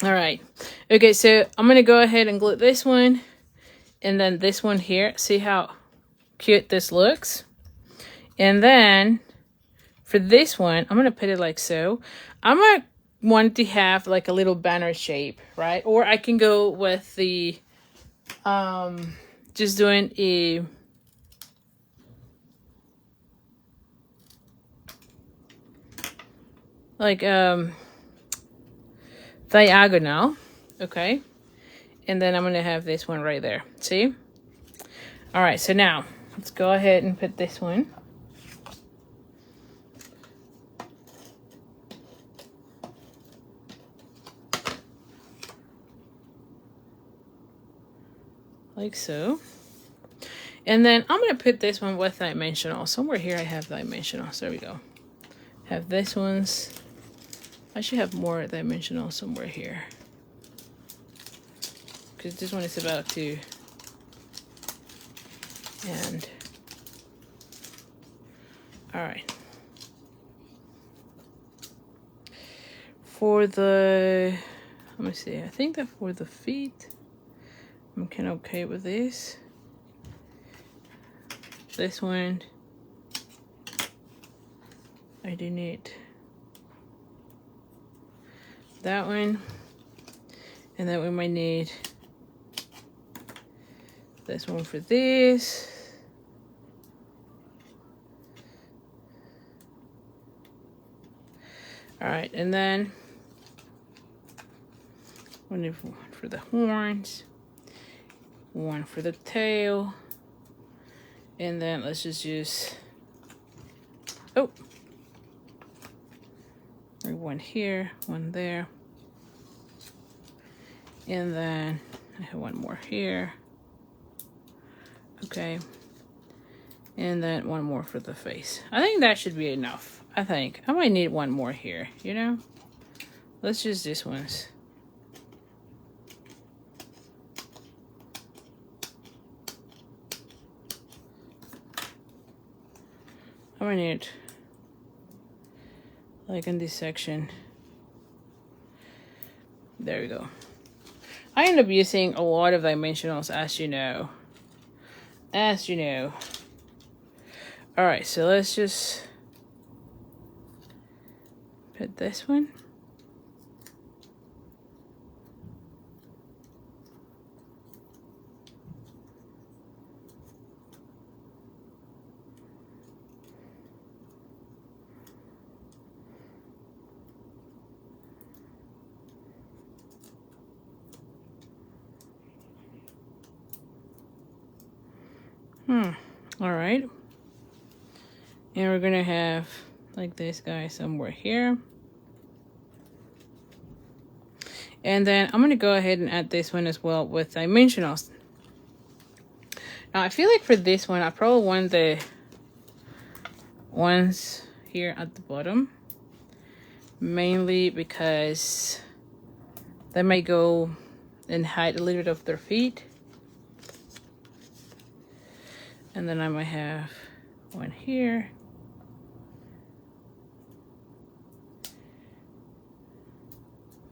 All right. Okay, so I'm going to go ahead and glue this one. And then this one here, see how cute this looks? And then for this one, I'm gonna put it like so. I'm gonna want to have like a little banner shape, right? Or I can go with the just doing a like diagonal, okay? And then I'm gonna have this one right there, see? All right, so now let's go ahead and put this one. Like so. And then I'm gonna put this one with dimensional. Somewhere here I have dimensional, so there we go. Have this one's, I should have more dimensional somewhere here. Because this one is about to end. All right. For the, let me see, I think that for the feet, I'm kind of okay with this. This one, I do need that one, and then we might need this one for this. All right, and then one for the horns, one for the tail, and then let's just use, oh, one here, one there, and then I have one more here, okay, and then one more for the face. I think that should be enough. I think I might need one more here, you know. Let's use this ones. I might need, like in this section. There we go. I end up using a lot of dimensionals, as you know. As you know. All right, so let's just put this one. All right. And we're gonna have like this guy somewhere here. And then I'm gonna go ahead and add this one as well with dimensionals. Now I feel like for this one, I probably want the ones here at the bottom, mainly because they might go and hide a little bit of their feet. And then I might have one here.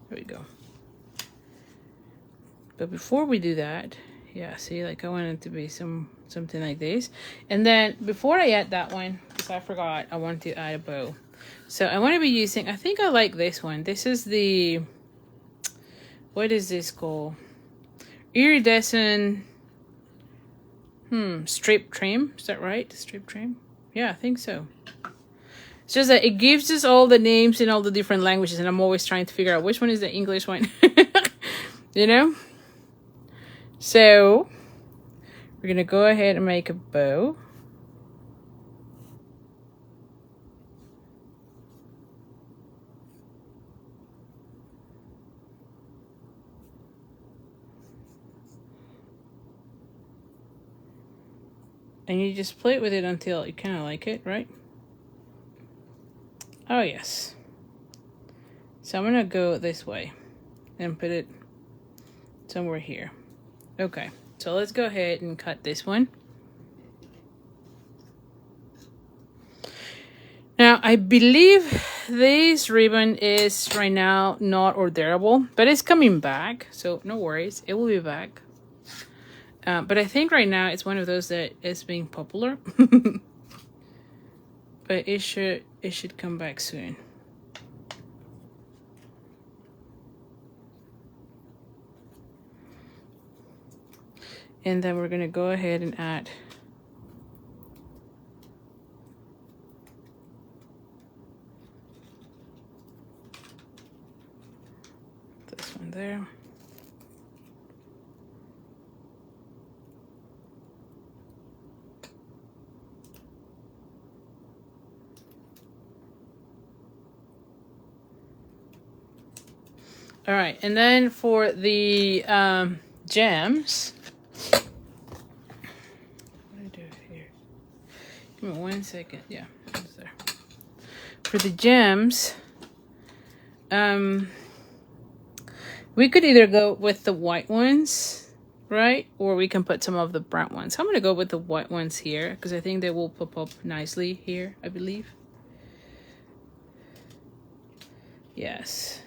There we go. But before we do that, yeah, see, like I want it to be something like this. And then before I add that one, because I forgot, I want to add a bow. So I want to be using, I think I like this one. This is the, what is this called? Iridescent strip trim. Is that right? Strip trim? Yeah, I think so. It's just that it gives us all the names in all the different languages, and I'm always trying to figure out which one is the English one. You know? So we're gonna go ahead and make a bow. And you just play with it until you kind of like it, right? Oh, yes. So I'm going to go this way and put it somewhere here. Okay, so let's go ahead and cut this one. Now, I believe this ribbon is right now not orderable, but it's coming back, so no worries. It will be back. But I think right now it's one of those that is being popular. But it should come back soon. And then we're gonna go ahead and add this one there. All right, and then for the gems, what do I do here? Give me 1 second. Yeah, it's there. For the gems, we could either go with the white ones, right? Or we can put some of the brown ones. I'm gonna go with the white ones here because I think they will pop up nicely here, I believe. Yes.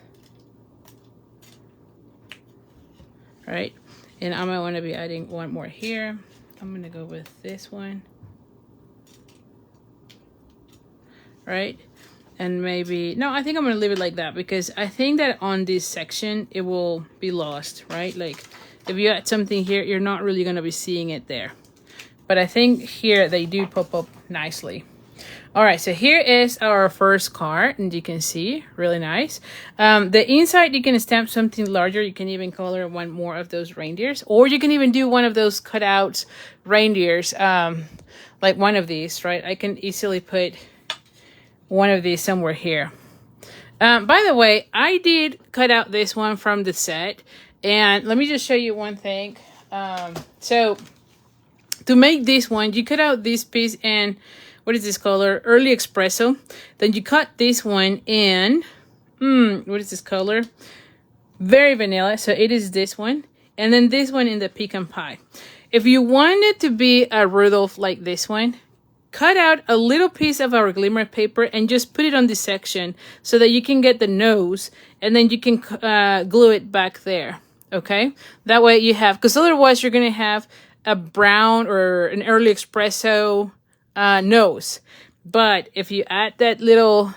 Right, and I might want to be adding one more here. I'm gonna go with this one, right? And maybe no, I think I'm gonna leave it like that because I think that on this section it will be lost, right? Like if you add something here, you're not really gonna be seeing it there, but I think here they do pop up nicely. All right, so here is our first card, and you can see, really nice. The inside, you can stamp something larger. You can even color one more of those reindeers, or you can even do one of those cutouts reindeers, like one of these, right? I can easily put one of these somewhere here. By the way, I did cut out this one from the set, and let me just show you one thing. So to make this one, you cut out this piece and what is this color? Early Espresso. Then you cut this one in, what is this color? Very vanilla, so it is this one. And then this one in the pecan pie. If you want it to be a Rudolph like this one, cut out a little piece of our glimmer paper and just put it on this section so that you can get the nose and then you can glue it back there, okay? That way you have, because otherwise you're gonna have a brown or an Early Espresso nose. But if you add that little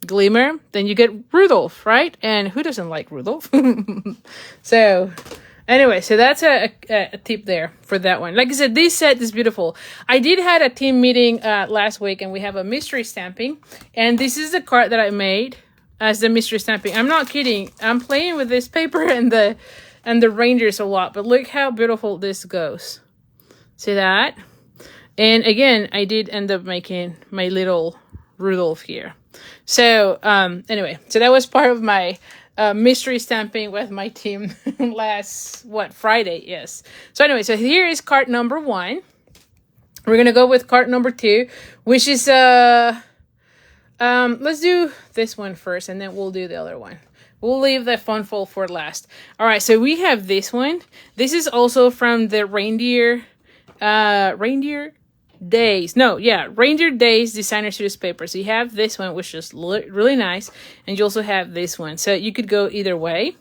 glimmer, then you get Rudolph, right? And who doesn't like Rudolph? So anyway, so that's a tip there for that one. Like I said, this set is beautiful. I did had a team meeting last week, and we have a mystery stamping, and this is the card that I made as the mystery stamping. I'm not kidding. I'm playing with this paper and the reindeers a lot, but look how beautiful this goes. See that? And again, I did end up making my little Rudolph here. So anyway, so that was part of my mystery stamping with my team last, Friday? Yes. So anyway, so here is card number 1. We're going to go with card number 2, which is, let's do this one first, and then we'll do the other one. We'll leave the fun fold for last. All right, so we have this one. This is also from the Reindeer Days Designer Series paper. So you have this one, which is really nice, and you also have this one. So you could go either way.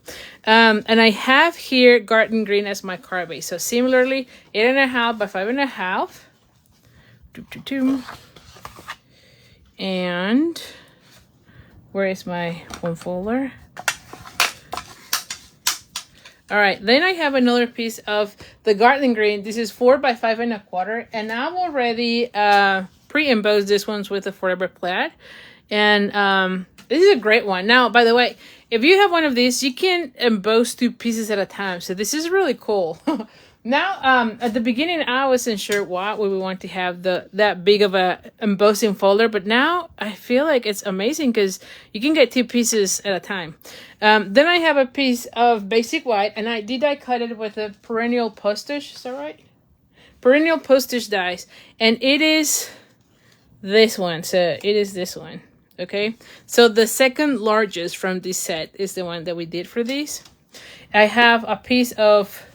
And I have here Garden Green as my card base. So similarly, 8.5 by 5.5. And where is my one folder? All right, then I have another piece of the Garden Green. This is 4 by 5.25, and I've already pre-embossed this ones with a Forever Plaid. And this is a great one. Now, by the way, if you have one of these, you can emboss 2 pieces at a time. So this is really cool. Now, at the beginning, I wasn't sure why we would want to have that big of a embossing folder, but now I feel like it's amazing because you can get 2 pieces at a time. Then I have a piece of basic white, and I cut it with a perennial postage. Is that right? Perennial postage dies, and it is this one. So it is this one. Okay. So the second largest from this set is the one that we did for these. I have a piece of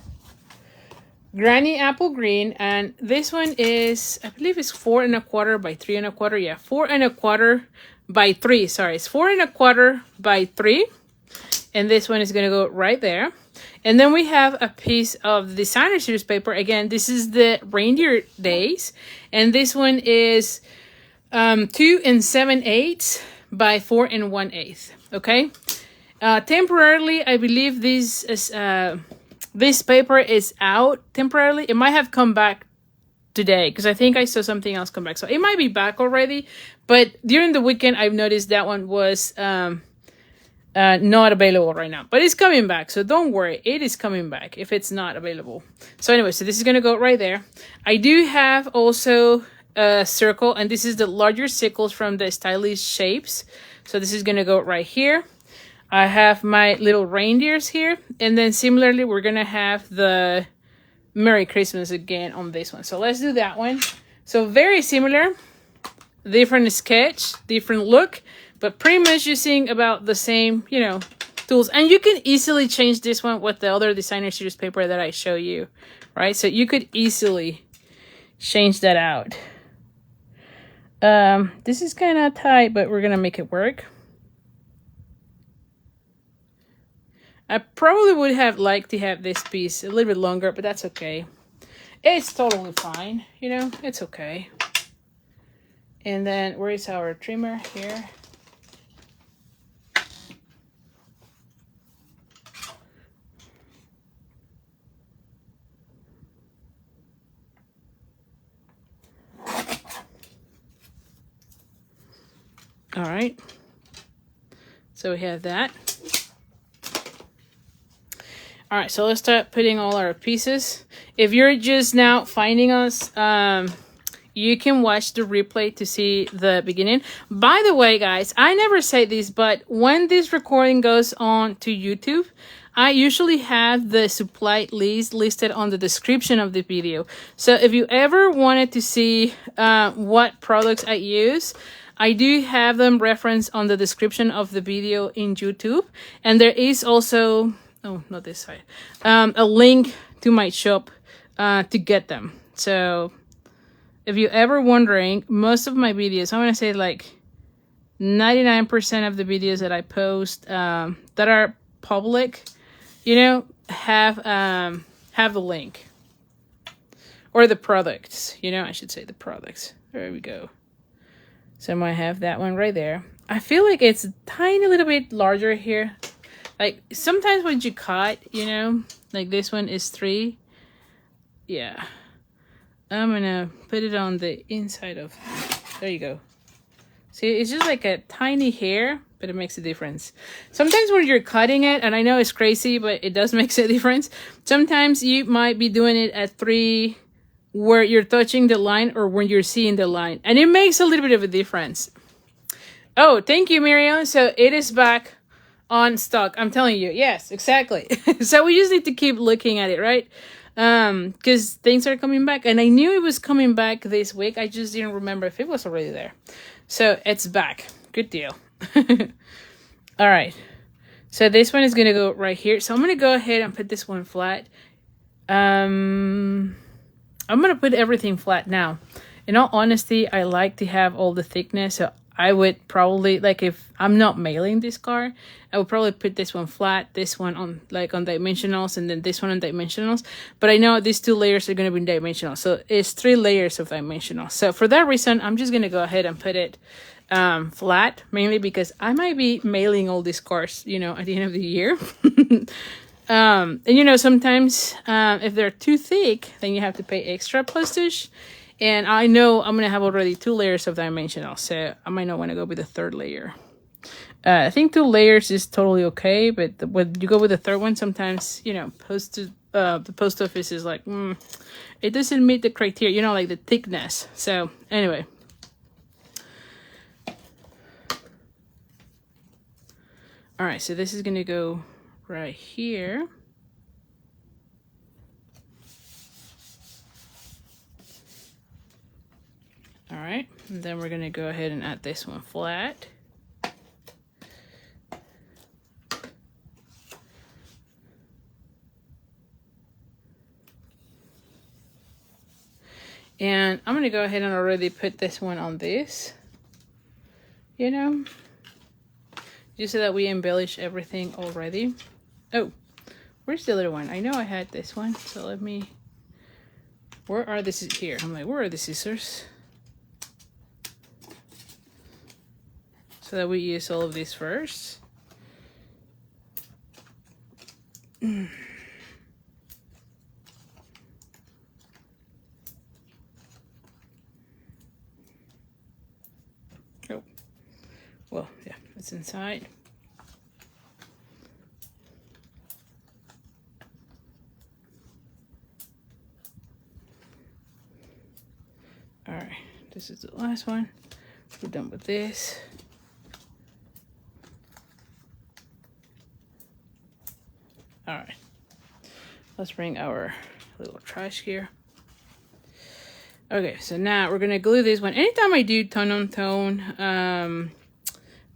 Granny Apple Green, and this one is, I believe it's 4.25 by 3.25. Yeah, 4.25 by 3. Sorry, it's 4.25 by 3, and this one is gonna go right there. And then we have a piece of the designer series paper. Again, this is the Reindeer Days. And this one is 2 7/8 by 4 1/8. Okay. Temporarily, I believe this paper is out temporarily. It might have come back today because I think I saw something else come back. So it might be back already. But during the weekend, I've noticed that one was not available right now. But it's coming back. So don't worry. It is coming back if it's not available. So anyway, so this is going to go right there. I do have also a circle. And this is the larger circles from the Stylish Shapes. So this is going to go right here. I have my little reindeers here. And then similarly, we're going to have the Merry Christmas again on this one. So let's do that one. So very similar. Different sketch, different look. But pretty much using about the same, you know, tools. And you can easily change this one with the other designer series paper that I show you. Right? So you could easily change that out. This is kind of tight, but we're going to make it work. I probably would have liked to have this piece a little bit longer, but that's okay. It's totally fine, you know, it's okay. And then where is our trimmer? Here. All right. So we have that. All right, so let's start putting all our pieces. If you're just now finding us, you can watch the replay to see the beginning. By the way, guys, I never say this, but when this recording goes on to YouTube, I usually have the supply list listed on the description of the video. So if you ever wanted to see what products I use, I do have them referenced on the description of the video in YouTube. And there is also... oh, not this side. A link to my shop to get them. So if you're ever wondering, most of my videos, I'm going to say like 99% of the videos that I post that are public, you know, have the link. Or the products, you know, I should say the products. There we go. So I might have that one right there. I feel like it's a tiny little bit larger here. Like, sometimes when you cut, you know, like this one is 3. Yeah. I'm gonna put it on the inside of... there you go. See, it's just like a tiny hair, but it makes a difference. Sometimes when you're cutting it, and I know it's crazy, but it does make a difference. Sometimes you might be doing it at 3 where you're touching the line or when you're seeing the line. And it makes a little bit of a difference. Oh, thank you, Miriam. So it is back on stock. I'm telling you. Yes, exactly. So we just need to keep looking at it, right? Because things are coming back. And I knew it was coming back this week. I just didn't remember if it was already there. So it's back. Good deal. All right. So this one is going to go right here. So I'm going to go ahead and put this one flat. I'm going to put everything flat now. In all honesty, I like to have all the thickness. So I would probably, like, if I'm not mailing this card, I would probably put this one flat, this one on, like, on dimensionals, and then this one on dimensionals. But I know these 2 layers are going to be dimensional. So it's 3 layers of dimensional. So for that reason, I'm just going to go ahead and put it flat, mainly because I might be mailing all these cards, you know, at the end of the year. And, you know, sometimes if they're too thick, then you have to pay extra postage. And I know I'm going to have already 2 layers of dimensional, so I might not want to go with the 3rd layer. I think 2 layers is totally okay, but when you go with the 3rd one, sometimes, you know, the post office is like, it doesn't meet the criteria, you know, like the thickness. So, anyway. All right, so this is going to go right here. All right, and then we're gonna go ahead and add this one flat. And I'm gonna go ahead and already put this one on this, you know, just so that we embellish everything already. Oh, Where's the other one? I know I had this one, so let me... Where are the scissors? Here. I'm like, where are the scissors? So that we use all of these first. Oh. Well, yeah, it's inside. All right, this is the last one. We're done with this. All right, let's bring our little trash here. Okay, so now we're gonna glue this one. Anytime I do tone-on-tone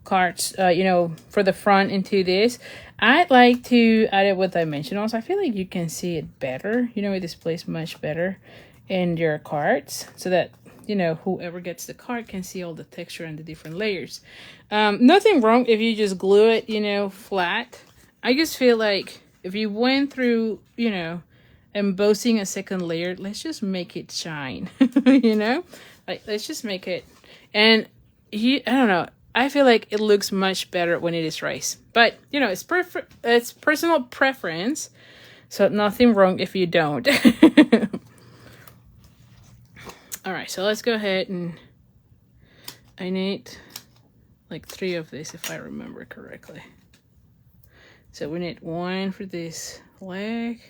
cards, you know, for the front into this, I'd like to add it with dimensionals. I feel like you can see it better. You know, it displays much better in your cards so that, you know, whoever gets the card can see all the texture and the different layers. Nothing wrong if you just glue it, you know, flat. I just feel like if you went through, you know, embossing a second layer, let's just make it shine. You know, like, let's just make it. And I don't know, I feel like it looks much better when it is raised, but you know, it's personal preference, so nothing wrong if you don't. All right, so let's go ahead, and I need like 3 of these if I remember correctly. So we need 1 for this leg,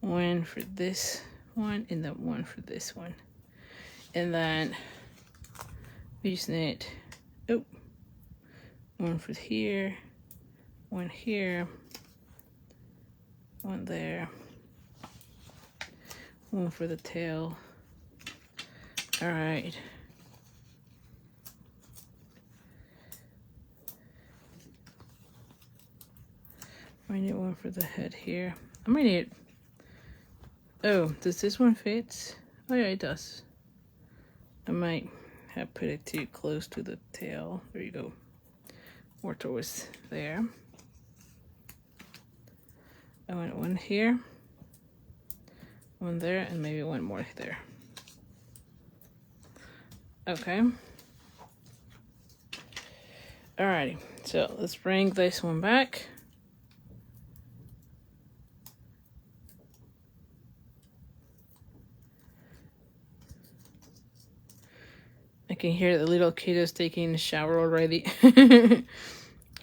1 for this one, and then 1 for this one. And then we just need 1 for here, 1 here, 1 there, 1 for the tail. All right. I need 1 for the head here. I might need... Oh, does this one fit? Oh yeah, it does. I might have put it too close to the tail. There you go. More towards there. I want 1 here, 1 there, and maybe 1 more there. Okay. Alrighty, so let's bring this one back. I can hear the little kiddos taking a shower already.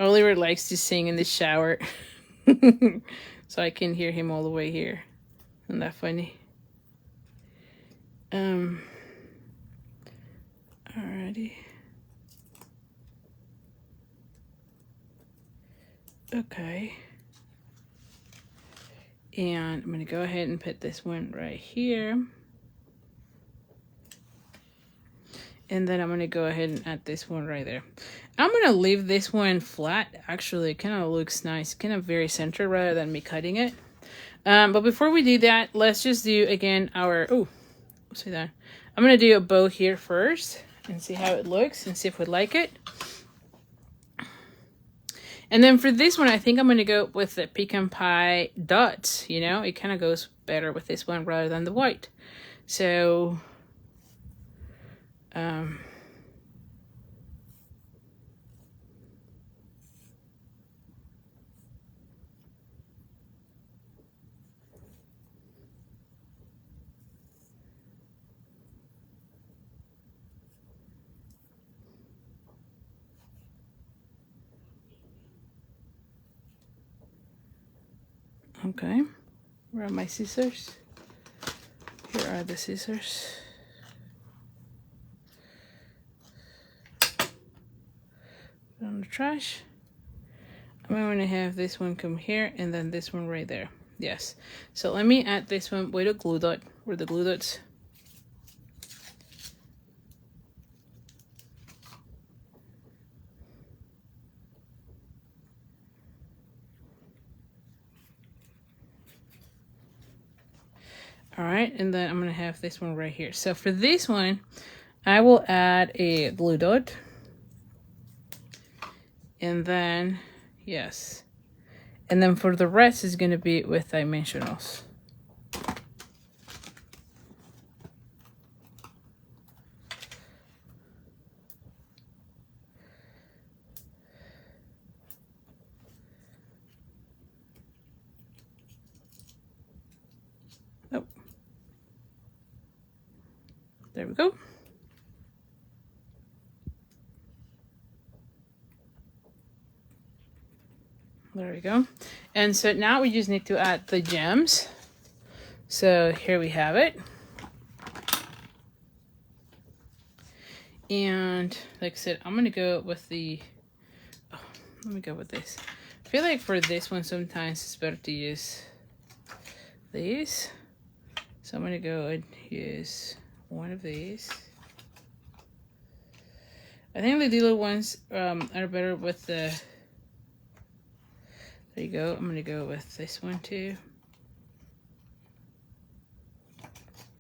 Oliver likes to sing in the shower. So I can hear him all the way here. Isn't that funny? Alrighty. Okay. And I'm gonna go ahead and put this one right here. And then I'm going to go ahead and add this one right there. I'm going to leave this one flat. Actually, it kind of looks nice. Kind of very centered rather than me cutting it. But before we do that, let's just do, again, our... Oh, see that? I'm going to do a bow here first and see how it looks and see if we like it. And then for this one, I think I'm going to go with the pecan pie dots. You know, it kind of goes better with this one rather than the white. So... Okay, where are my scissors? Here are the scissors. Put on the trash. I'm going to have this one come here and then this one right there. Yes. So let me add this one with a glue dot. Where the glue dots? All right, and then I'm gonna have this one right here. So for this one, I will add a glue dot. And then, yes. And then for the rest is going to be with dimensionals. Oh, there we go. There we go. And so now we just need to add the gems. So here we have it. And like I said, I'm going to go with the, oh, let me go with this. I feel like for this one, sometimes it's better to use these. So I'm going to go and use one of these. I think the little ones are better with the, there you go. I'm going to go with this one too.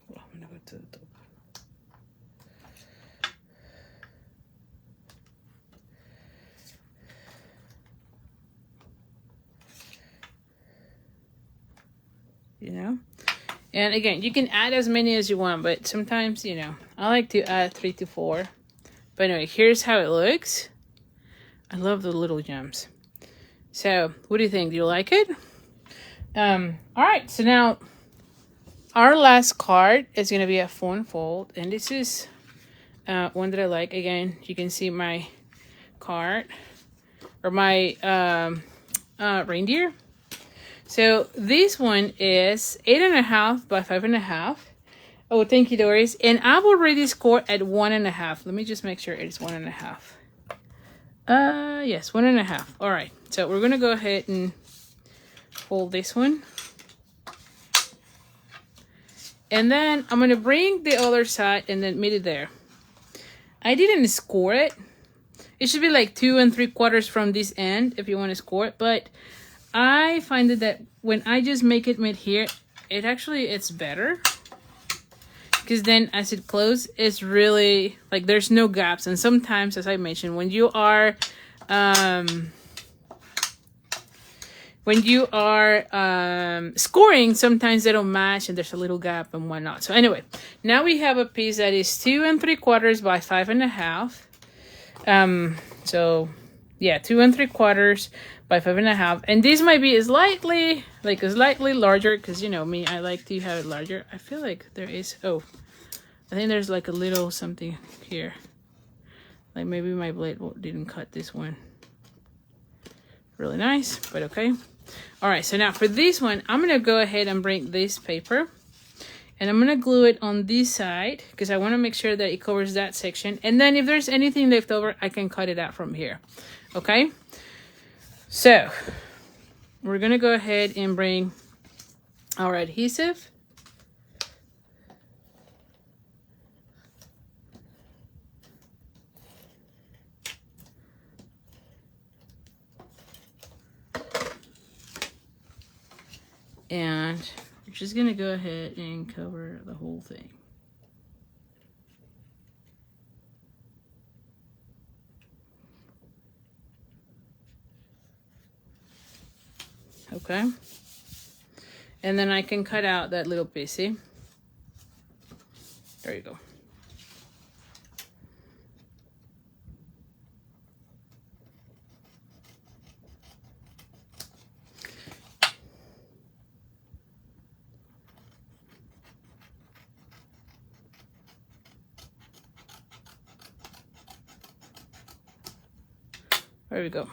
Well, I'm going to go to the top. You know, and again, you can add as many as you want, but sometimes, you know, I like to add 3 to 4. But anyway, here's how it looks. I love the little gems. So what do you think? Do you like it? All right, so now our last card is going to be a phone fold, and this is one that I like. Again, you can see my card or my reindeer. So this one is 8.5 by 5.5. Oh, thank you, Doris. And I've already scored at 1.5. Let me just make sure it's 1.5. Yes, 1.5. All right. So we're gonna go ahead and fold this one, and then I'm gonna bring the other side and then meet it there. I didn't score it. It should be like 2 3/4 from this end if you want to score it, but I find that when I just make it mid here, it's better. Because then as it closes, it's really, like, there's no gaps. And sometimes, as I mentioned, when you are scoring, sometimes they don't match and there's a little gap and whatnot. So anyway, now we have a piece that is 2 3/4 by 5.5. So yeah, 2 3/4 by 5.5. And this might be slightly larger, because you know me, I like to have it larger. I feel like there is, oh, I think there's like a little something here. Like maybe my blade didn't cut this one really nice, but okay. All right, so now for this one, I'm gonna go ahead and bring this paper, and I'm gonna glue it on this side because I want to make sure that it covers that section. And then if there's anything left over, I can cut it out from here. Okay. So we're gonna go ahead and bring our adhesive. And we're just gonna go ahead and cover the whole thing. Okay, and then I can cut out that little piece. See? There you go. There we go.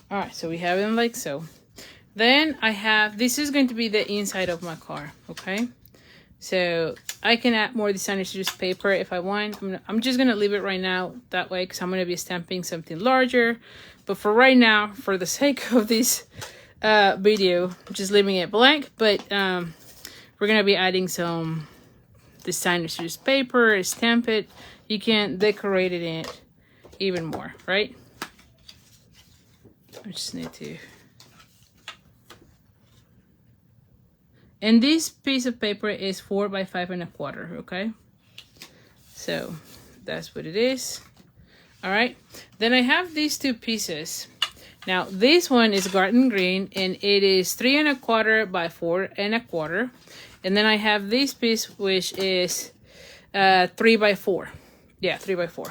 All right, so we have them like so. Then I have, this is going to be the inside of my car, okay? So I can add more designer series paper if I want. I'm just gonna leave it right now that way because I'm gonna be stamping something larger. But for right now, for the sake of this video, I'm just leaving it blank. But we're gonna be adding some designer series paper, stamp it. You can decorate it in even more, right? I just need to. And this piece of paper is 4 by 5.25, okay? So that's what it is. All right. Then I have these two pieces. Now this one is garden green, and it is 3 1/4 by 4 1/4. And then I have this piece, which is 3 by 4. Yeah, 3 by 4.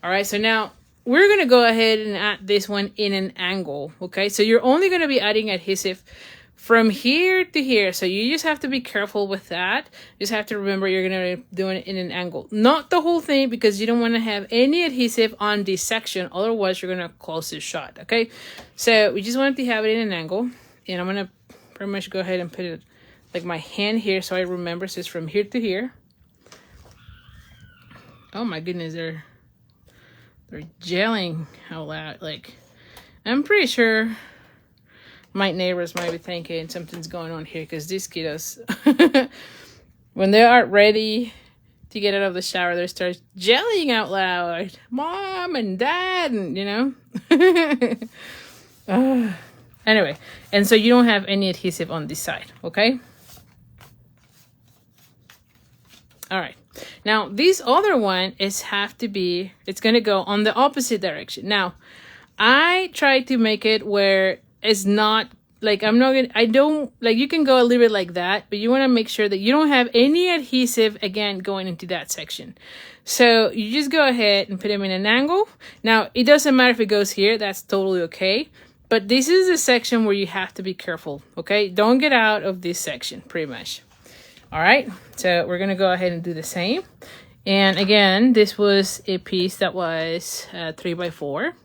All right, so now we're going to go ahead and add this one in an angle, okay? So you're only going to be adding adhesive from here to here. So you just have to be careful with that. You just have to remember you're going to be doing it in an angle. Not the whole thing, because you don't want to have any adhesive on this section. Otherwise, you're going to close this shot, okay? So we just want to have it in an angle. And I'm going to pretty much go ahead and put it like my hand here so I remember. So it's from here to here. Oh my goodness, they're gelling out loud. Like, I'm pretty sure my neighbors might be thinking something's going on here, because these kiddos, when they are ready to get out of the shower, they start gelling out loud. Mom and Dad, and you know. Anyway, and so you don't have any adhesive on this side, okay? All right. Now, this other one it's going to go on the opposite direction. Now, I try to make it where it's not, like, you can go a little bit like that, but you want to make sure that you don't have any adhesive, again, going into that section. So you just go ahead and put them in an angle. Now, it doesn't matter if it goes here. That's totally okay. But this is the section where you have to be careful, okay? Don't get out of this section, pretty much. All right, so we're gonna go ahead and do the same. And again, this was a piece that was 3 by 4.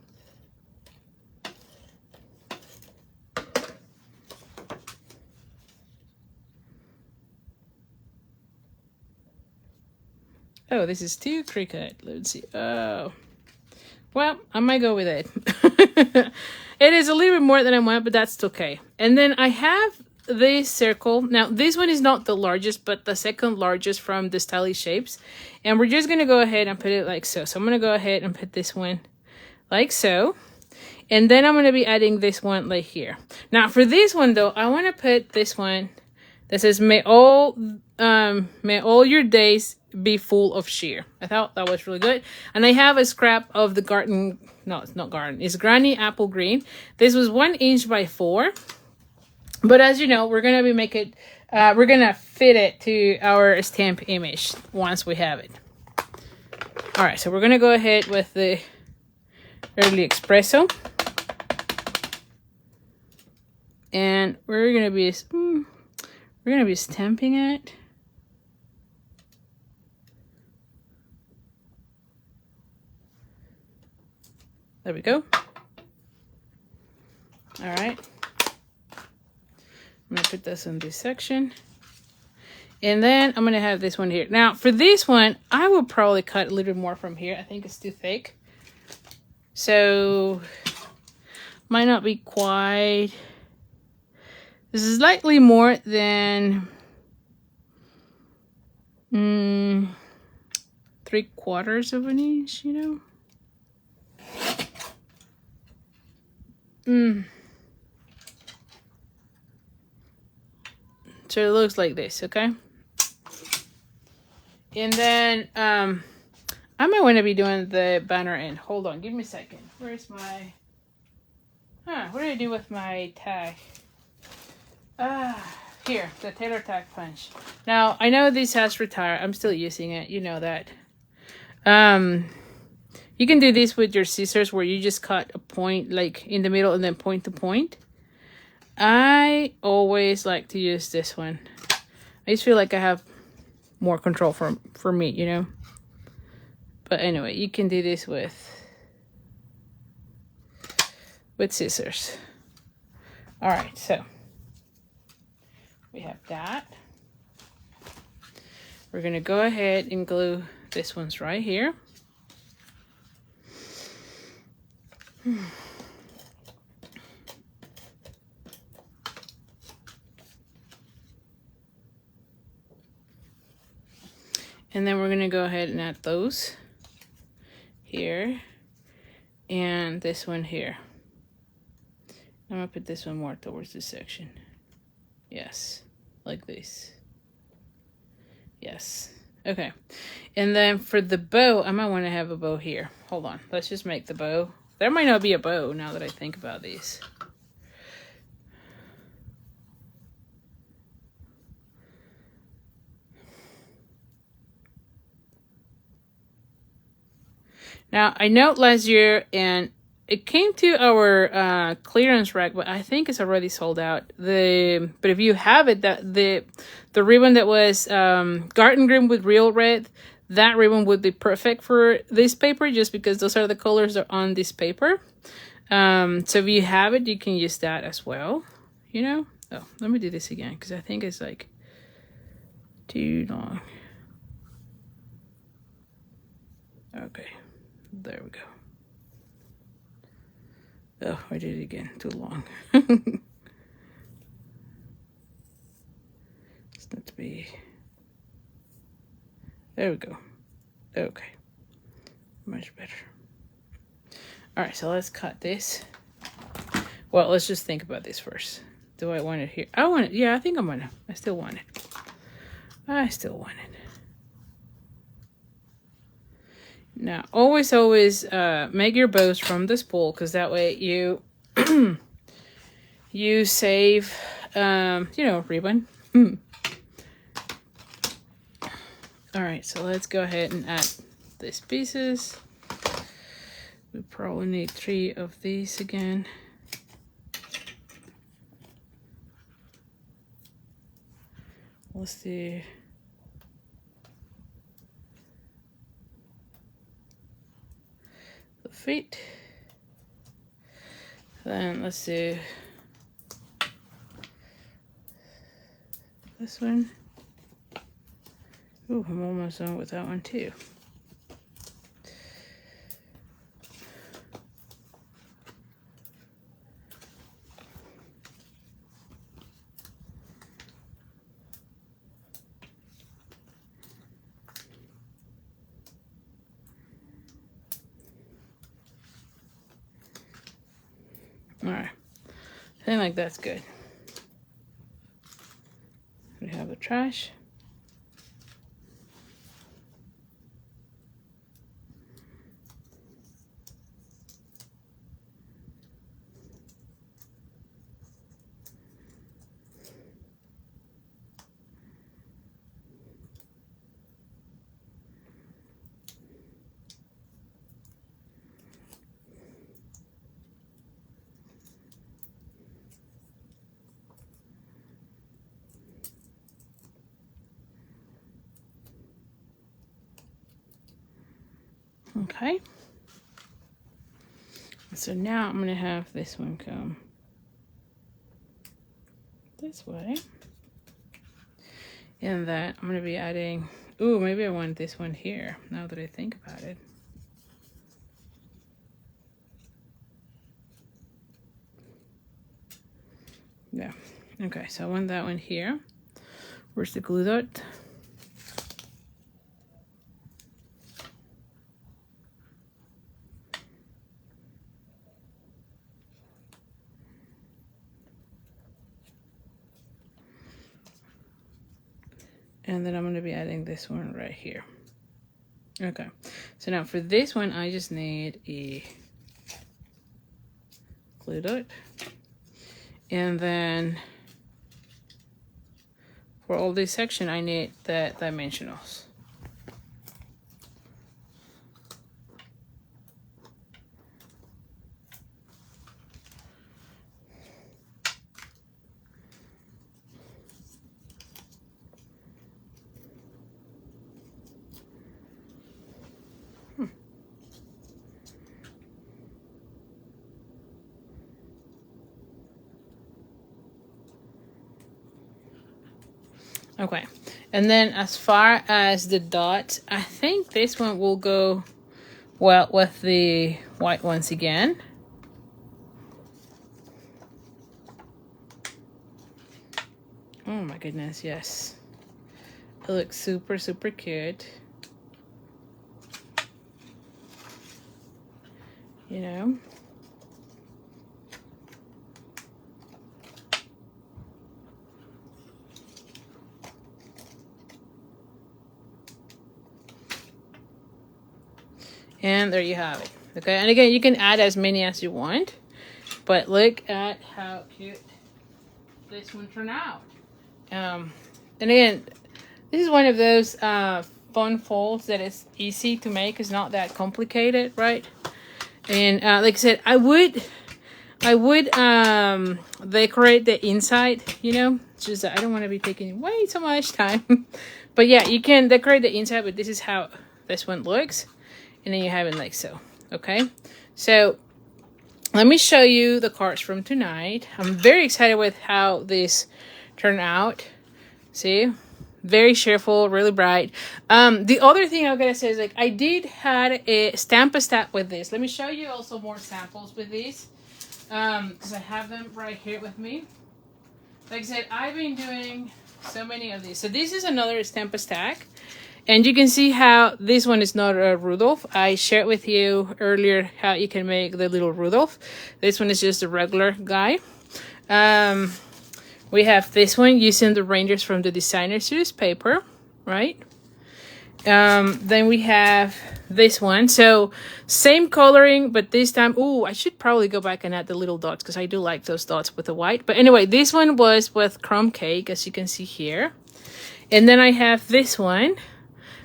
Oh, this is too crooked. Let's see. Oh, well, I might go with it. It is a little bit more than I want, but that's okay. And then I have this circle. Now, this one is not the largest, but the second largest from the stylish shapes. And we're just going to go ahead and put it like so. So I'm going to go ahead and put this one like so. And then I'm going to be adding this one like here. Now, for this one, though, I want to put this one that says, may all your days be full of cheer. I thought that was really good. And I have a scrap of the garden. No, it's not garden. It's Granny Apple Green. This was 1 inch by 4. But as you know, we're going to be we're going to fit it to our stamp image once we have it. All right, so we're going to go ahead with the Early Espresso. And we're going to be stamping it. There we go. All right. I'm going to put this in this section. And then I'm going to have this one here. Now, for this one, I will probably cut a little bit more from here. I think it's too thick. So, might not be quite... This is slightly more than 3/4 of an inch, you know? So it looks like this, okay? And then I might want to be doing the banner end. Hold on, give me a second. Where's my... what do I do with my tag? Here, the Tailor Tag Punch. Now, I know this has retired. I'm still using it. You know that. You can do this with your scissors where you just cut a point like in the middle and then point to point. I always like to use this one. I just feel like I have more control for me, you know. But anyway, you can do this with scissors. All right, so we have that. We're gonna go ahead and glue this one's right here. And then we're going to go ahead and add those here and this one here. I'm going to put this one more towards this section. Yes, like this. Yes. Okay. And then for the bow, I might want to have a bow here. Hold on. Let's just make the bow There might not be a bow now that I think about these. Now, I know last year, and it came to our clearance rack, but I think it's already sold out. But if you have it, that the ribbon that was garden green with real red, that ribbon would be perfect for this paper, just because those are the colors that are on this paper. So if you have it, you can use that as well. You know? Oh, let me do this again, because I think it's like too long. Okay. There we go. Oh, I did it again. Too long. It's not to be. There we go. Okay. Much better. Alright, so let's cut this. Well, let's just think about this first. Do I want it here? I want it. Yeah, I think I'm gonna. I still want it. I still want it. Now, always make your bows from the spool, because that way you you save, ribbon. All right, so let's go ahead and add these pieces. We probably need 3 of these again. Let's do. Feet. Then let's do this one. Ooh, I'm almost done with that one too. Alright, I think like that's good. We have the trash. Okay. So now I'm going to have this one come this way. And then I'm going to be adding, ooh, maybe I want this one here, now that I think about it. Yeah. Okay, so I want that one here. Where's the glue dot? And then I'm going to be adding this one right here. Okay, so now for this one, I just need a glue dot. And then for all this section, I need the dimensionals. Okay, and then as far as the dots, I think this one will go well with the white ones again. Oh my goodness, yes. It looks super, super cute. You know? And there you have it. Okay, and again, you can add as many as you want. But look at how cute this one turned out. And again, this is one of those fun folds that is easy to make. It's not that complicated, right? And like I said, I would decorate the inside, you know. It's just that I don't want to be taking way too much time. But yeah, you can decorate the inside, but this is how this one looks. And then you have it like so. Okay, so let me show you the cards from tonight. I'm very excited with how this turned out. See, very cheerful, really bright. The other thing I'm gonna say is, like, I did had a stamp stack with this. Let me show you also more samples with these, because I have them right here with me. Like I said, I've been doing so many of these. So this is another stamp stack. And you can see how this one is not a Rudolph. I shared with you earlier how you can make the little Rudolph. This one is just a regular guy. We have this one using the reindeers from the designer series paper, right? Then we have this one. So same coloring, but this time, I should probably go back and add the little dots because I do like those dots with the white. But anyway, this one was with crumb cake, as you can see here. And then I have this one,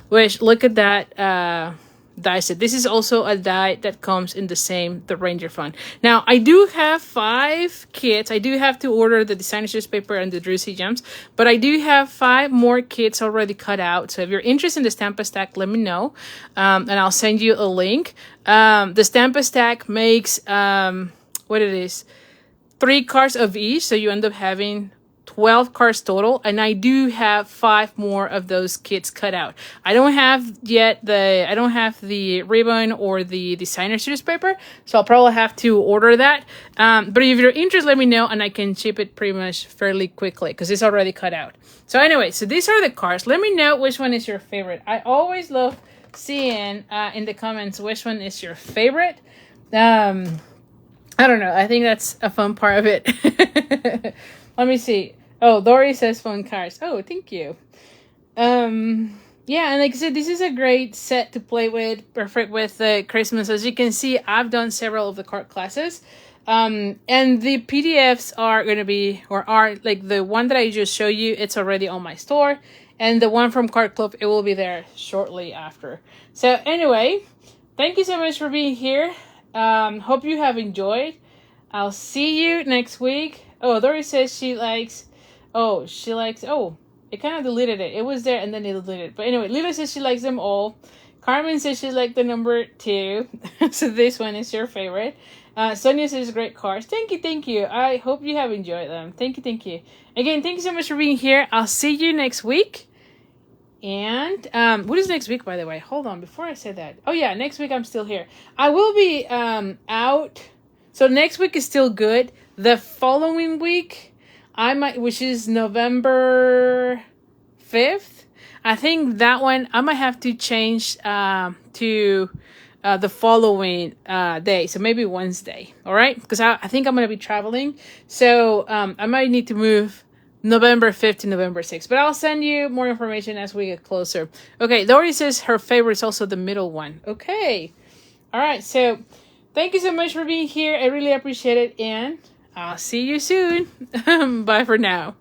which, look at that die set. This is also a die that comes in the Reindeer Fun. Now, I do have 5 kits. I do have to order the designer series paper and the Druzy gems, but I do have 5 more kits already cut out. So if you're interested in the stamp stack, let me know, and I'll send you a link. The stamp stack makes, what it is, 3 cards of each, so you end up having 12 cards total, and I do have 5 more of those kits cut out. I don't have the ribbon or the designer series paper, so I'll probably have to order that. But if you're interested, let me know, and I can ship it pretty much fairly quickly because it's already cut out. So anyway, so these are the cards. Let me know which one is your favorite. I always love seeing in the comments which one is your favorite. I don't know. I think that's a fun part of it. Let me see. Oh, Dory says fun cards. Oh, thank you. Yeah, and like I said, this is a great set to play with, perfect with Christmas. As you can see, I've done several of the card classes. And the PDFs are going to be, or are, like the one that I just showed you, it's already on my store. And the one from Card Club, it will be there shortly after. So anyway, thank you so much for being here. Hope you have enjoyed. I'll see you next week. Oh, Dory says she likes... Oh, it kind of deleted it. It was there and then it deleted it. But anyway, Lila says she likes them all. Carmen says she liked the number 2. So this one is your favorite. Sonia says great cards. Thank you. I hope you have enjoyed them. Thank you. Again, thank you so much for being here. I'll see you next week. And what is next week, by the way? Hold on, before I say that. Oh yeah, next week I'm still here. I will be out. So next week is still good. The following week, I might, which is November 5th. I think that one I might have to change to the following day. So maybe Wednesday. All right, because I think I'm gonna be traveling. So I might need to move November 5th to November 6th. But I'll send you more information as we get closer. Okay, Dory says her favorite is also the middle one. Okay. All right. So thank you so much for being here. I really appreciate it. And I'll see you soon. Bye for now.